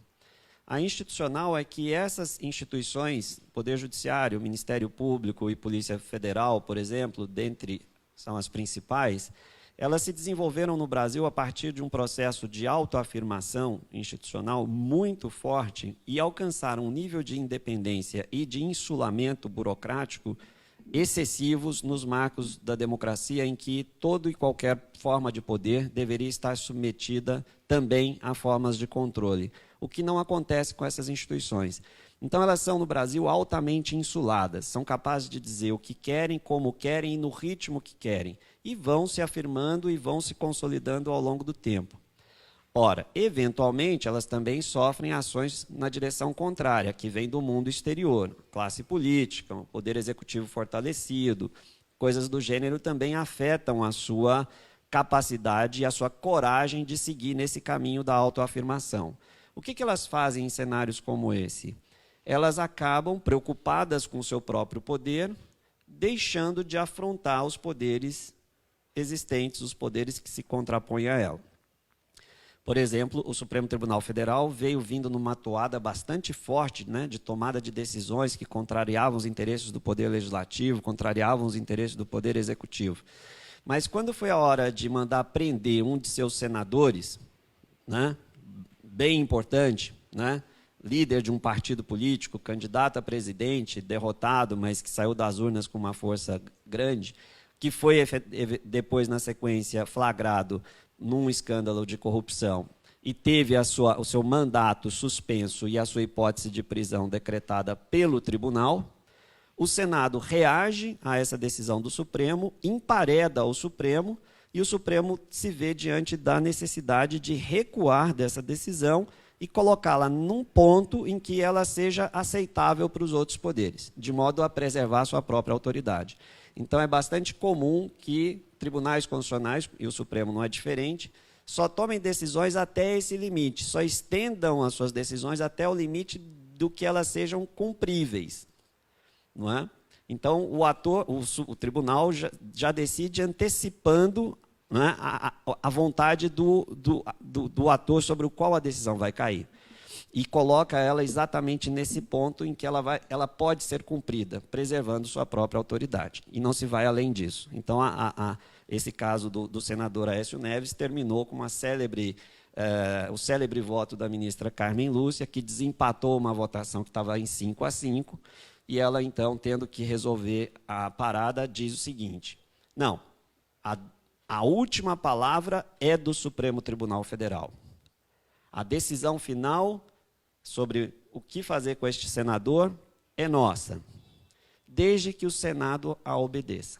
A institucional é que essas instituições, Poder Judiciário, Ministério Público e Polícia Federal, por exemplo, dentre são as principais, elas se desenvolveram no Brasil a partir de um processo de autoafirmação institucional muito forte e alcançaram um nível de independência e de insulamento burocrático excessivos nos marcos da democracia, em que toda e qualquer forma de poder deveria estar submetida também a formas de controle, o que não acontece com essas instituições. Então, elas são, no Brasil, altamente insuladas, são capazes de dizer o que querem, como querem e no ritmo que querem, e vão se afirmando e vão se consolidando ao longo do tempo. Ora, eventualmente, elas também sofrem ações na direção contrária, que vem do mundo exterior. Classe política, um poder executivo fortalecido, coisas do gênero também afetam a sua capacidade e a sua coragem de seguir nesse caminho da autoafirmação. O que elas fazem em cenários como esse? Elas acabam preocupadas com o seu próprio poder, deixando de afrontar os poderes existentes, os poderes que se contrapõem a ela. Por exemplo, o Supremo Tribunal Federal veio vindo numa toada bastante forte, né, de tomada de decisões que contrariavam os interesses do Poder Legislativo, contrariavam os interesses do Poder Executivo. Mas quando foi a hora de mandar prender um de seus senadores, né, bem importante, né, líder de um partido político, candidato a presidente, derrotado, mas que saiu das urnas com uma força grande, que foi depois, na sequência, flagrado num escândalo de corrupção e teve o seu mandato suspenso e a sua hipótese de prisão decretada pelo tribunal, o Senado reage a essa decisão do Supremo, empareda o Supremo, e o Supremo se vê diante da necessidade de recuar dessa decisão e colocá-la num ponto em que ela seja aceitável para os outros poderes, de modo a preservar sua própria autoridade. Então, é bastante comum que tribunais constitucionais, e o Supremo não é diferente, só tomem decisões até esse limite, só estendam as suas decisões até o limite do que elas sejam cumpríveis. Não é? Então, o tribunal já decide antecipando, não é, a vontade do ator sobre o qual a decisão vai cair. E coloca ela exatamente nesse ponto em que ela pode ser cumprida, preservando sua própria autoridade. E não se vai além disso. Então, esse caso do senador Aécio Neves terminou com o célebre voto da ministra Carmen Lúcia, que desempatou uma votação que estava em 5-5, e ela, então, tendo que resolver a parada, diz o seguinte: não, a última palavra é do Supremo Tribunal Federal. A decisão final sobre o que fazer com este senador é nossa, desde que o Senado a obedeça.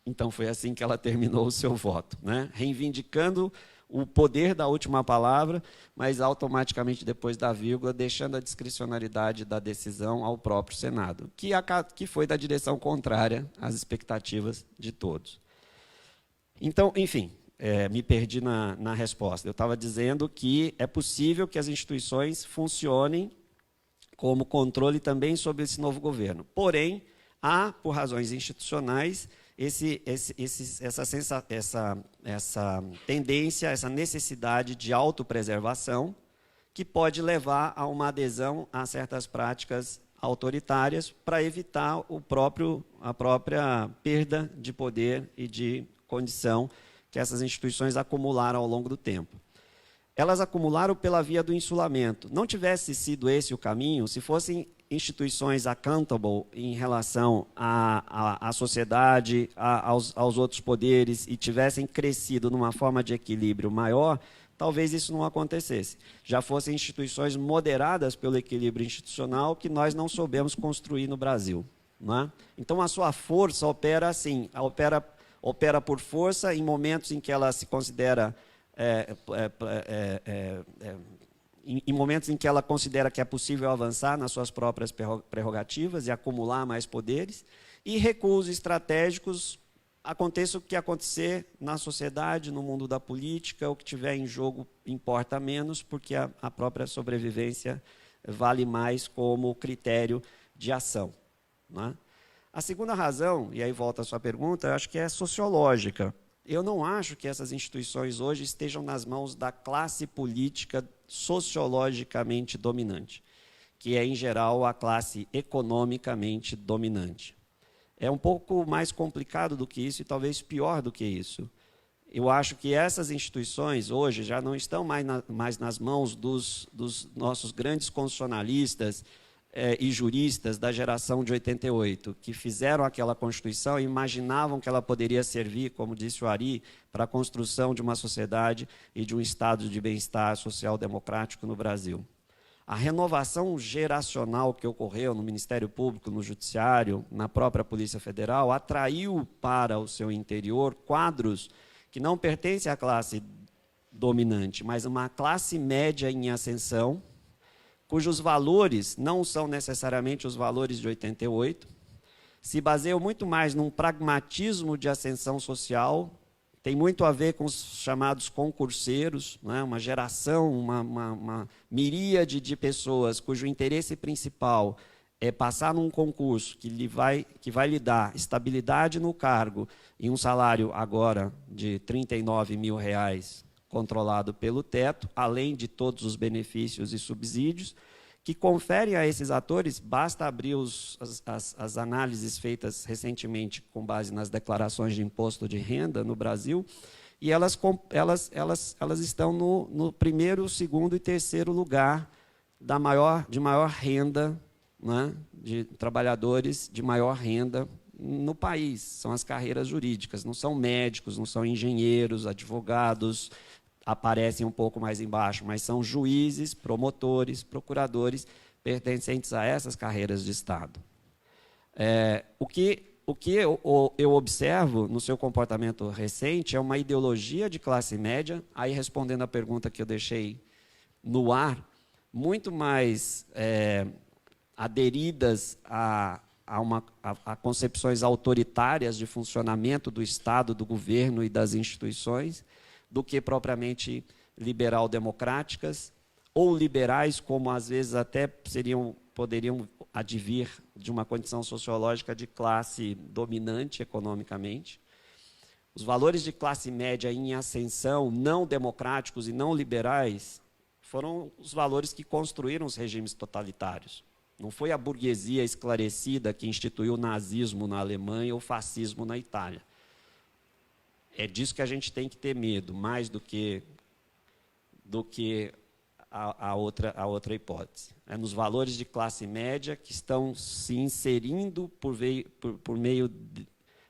Então, foi assim que ela terminou o seu voto, né? Reivindicando o poder da última palavra, mas automaticamente, depois da vírgula, deixando a discricionariedade da decisão ao próprio Senado, que foi da direção contrária às expectativas de todos. Então, enfim, me perdi na resposta. Eu estava dizendo que é possível que as instituições funcionem como controle também sobre esse novo governo. Porém, há, por razões institucionais, essa tendência, essa necessidade de autopreservação, que pode levar a uma adesão a certas práticas autoritárias para evitar a própria perda de poder e de condição que essas instituições acumularam ao longo do tempo. Elas acumularam pela via do insulamento. Não tivesse sido esse o caminho, se fossem instituições accountable em relação à sociedade, aos outros poderes, e tivessem crescido numa forma de equilíbrio maior, talvez isso não acontecesse. Já fossem instituições moderadas pelo equilíbrio institucional que nós não soubemos construir no Brasil. Não é? Então, a sua força opera assim, opera por força em momentos em que ela se considera em momentos em que ela considera que é possível avançar nas suas próprias prerrogativas e acumular mais poderes, e recuos estratégicos, aconteça o que acontecer na sociedade, no mundo da política, o que tiver em jogo importa menos, porque a própria sobrevivência vale mais como critério de ação. Não é? A segunda razão, e aí volta a sua pergunta, eu acho que é sociológica. Eu não acho que essas instituições hoje estejam nas mãos da classe política sociologicamente dominante, que é, em geral, a classe economicamente dominante. É um pouco mais complicado do que isso e talvez pior do que isso. Eu acho que essas instituições hoje já não estão mais nas mãos dos nossos grandes constitucionalistas e juristas da geração de 88, que fizeram aquela Constituição e imaginavam que ela poderia servir, como disse o Ari, para a construção de uma sociedade e de um estado de bem-estar social-democrático no Brasil. A renovação geracional que ocorreu no Ministério Público, no Judiciário, na própria Polícia Federal, atraiu para o seu interior quadros que não pertencem à classe dominante, mas uma classe média em ascensão, cujos valores não são necessariamente os valores de 88, se baseiam muito mais num pragmatismo de ascensão social, tem muito a ver com os chamados concurseiros, né? Uma geração, uma miríade de pessoas cujo interesse principal é passar num concurso que vai lhe dar estabilidade no cargo e um salário agora de R$ 39 mil, controlado pelo teto, além de todos os benefícios e subsídios, que conferem a esses atores, basta abrir as análises feitas recentemente com base nas declarações de imposto de renda no Brasil, e elas estão no primeiro, segundo e terceiro lugar de maior renda, né, de trabalhadores de maior renda no país. São as carreiras jurídicas, não são médicos, não são engenheiros, advogados, aparecem um pouco mais embaixo, mas são juízes, promotores, procuradores, pertencentes a essas carreiras de Estado. O que eu observo no seu comportamento recente é uma ideologia de classe média, aí respondendo à pergunta que eu deixei no ar, muito mais aderidas a concepções autoritárias de funcionamento do Estado, do governo e das instituições, do que propriamente liberal-democráticas, ou liberais, como às vezes até poderiam advir de uma condição sociológica de classe dominante economicamente. Os valores de classe média em ascensão, não democráticos e não liberais, foram os valores que construíram os regimes totalitários. Não foi a burguesia esclarecida que instituiu o nazismo na Alemanha ou o fascismo na Itália. É disso que a gente tem que ter medo, mais do que a outra hipótese. É nos valores de classe média que estão se inserindo por meio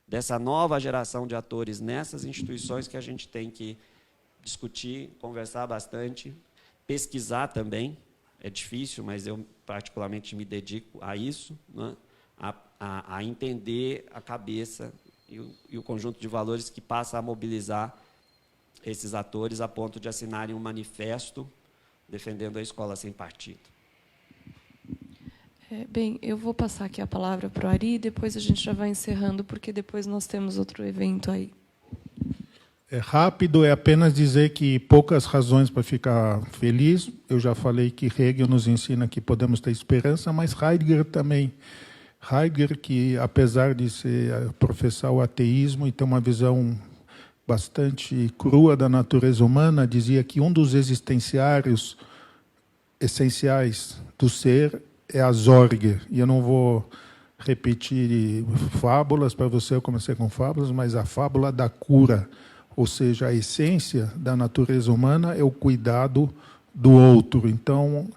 dessa nova geração de atores nessas instituições que a gente tem que discutir, conversar bastante, pesquisar também. É difícil, mas eu particularmente me dedico a isso, né? a entender a cabeça e o conjunto de valores que passa a mobilizar esses atores a ponto de assinarem um manifesto defendendo a escola sem partido. Bem, eu vou passar aqui a palavra para o Ari, depois a gente já vai encerrando, porque depois nós temos outro evento aí. É rápido, é apenas dizer que poucas razões para ficar feliz. Eu já falei que Hegel nos ensina que podemos ter esperança, mas Heidegger também. Heidegger, que apesar de professar o ateísmo e ter uma visão bastante crua da natureza humana, dizia que um dos existenciários essenciais do ser é a Sorge. E eu não vou repetir fábulas para você, eu comecei com fábulas, mas a fábula da cura. Ou seja, a essência da natureza humana é o cuidado do outro. Então,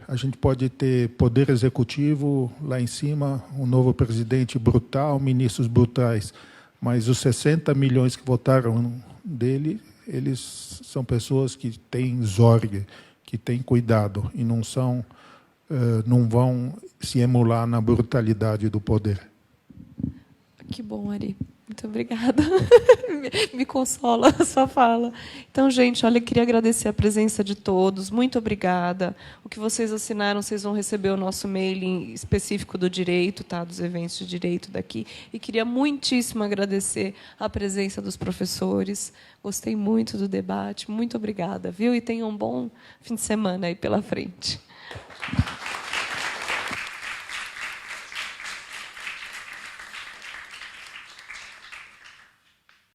a gente pode ter poder executivo lá em cima, um novo presidente brutal, ministros brutais, mas os 60 milhões que votaram dele, eles são pessoas que têm Sorge, que têm cuidado, e não vão se emular na brutalidade do poder. Que bom, Ari. Muito obrigada. Me consola a sua fala. Então, gente, olha, eu queria agradecer a presença de todos. Muito obrigada. O que vocês assinaram, vocês vão receber o nosso mailing específico do direito, tá? Dos eventos de direito daqui. E queria muitíssimo agradecer a presença dos professores. Gostei muito do debate. Muito obrigada, viu? E tenham um bom fim de semana aí pela frente.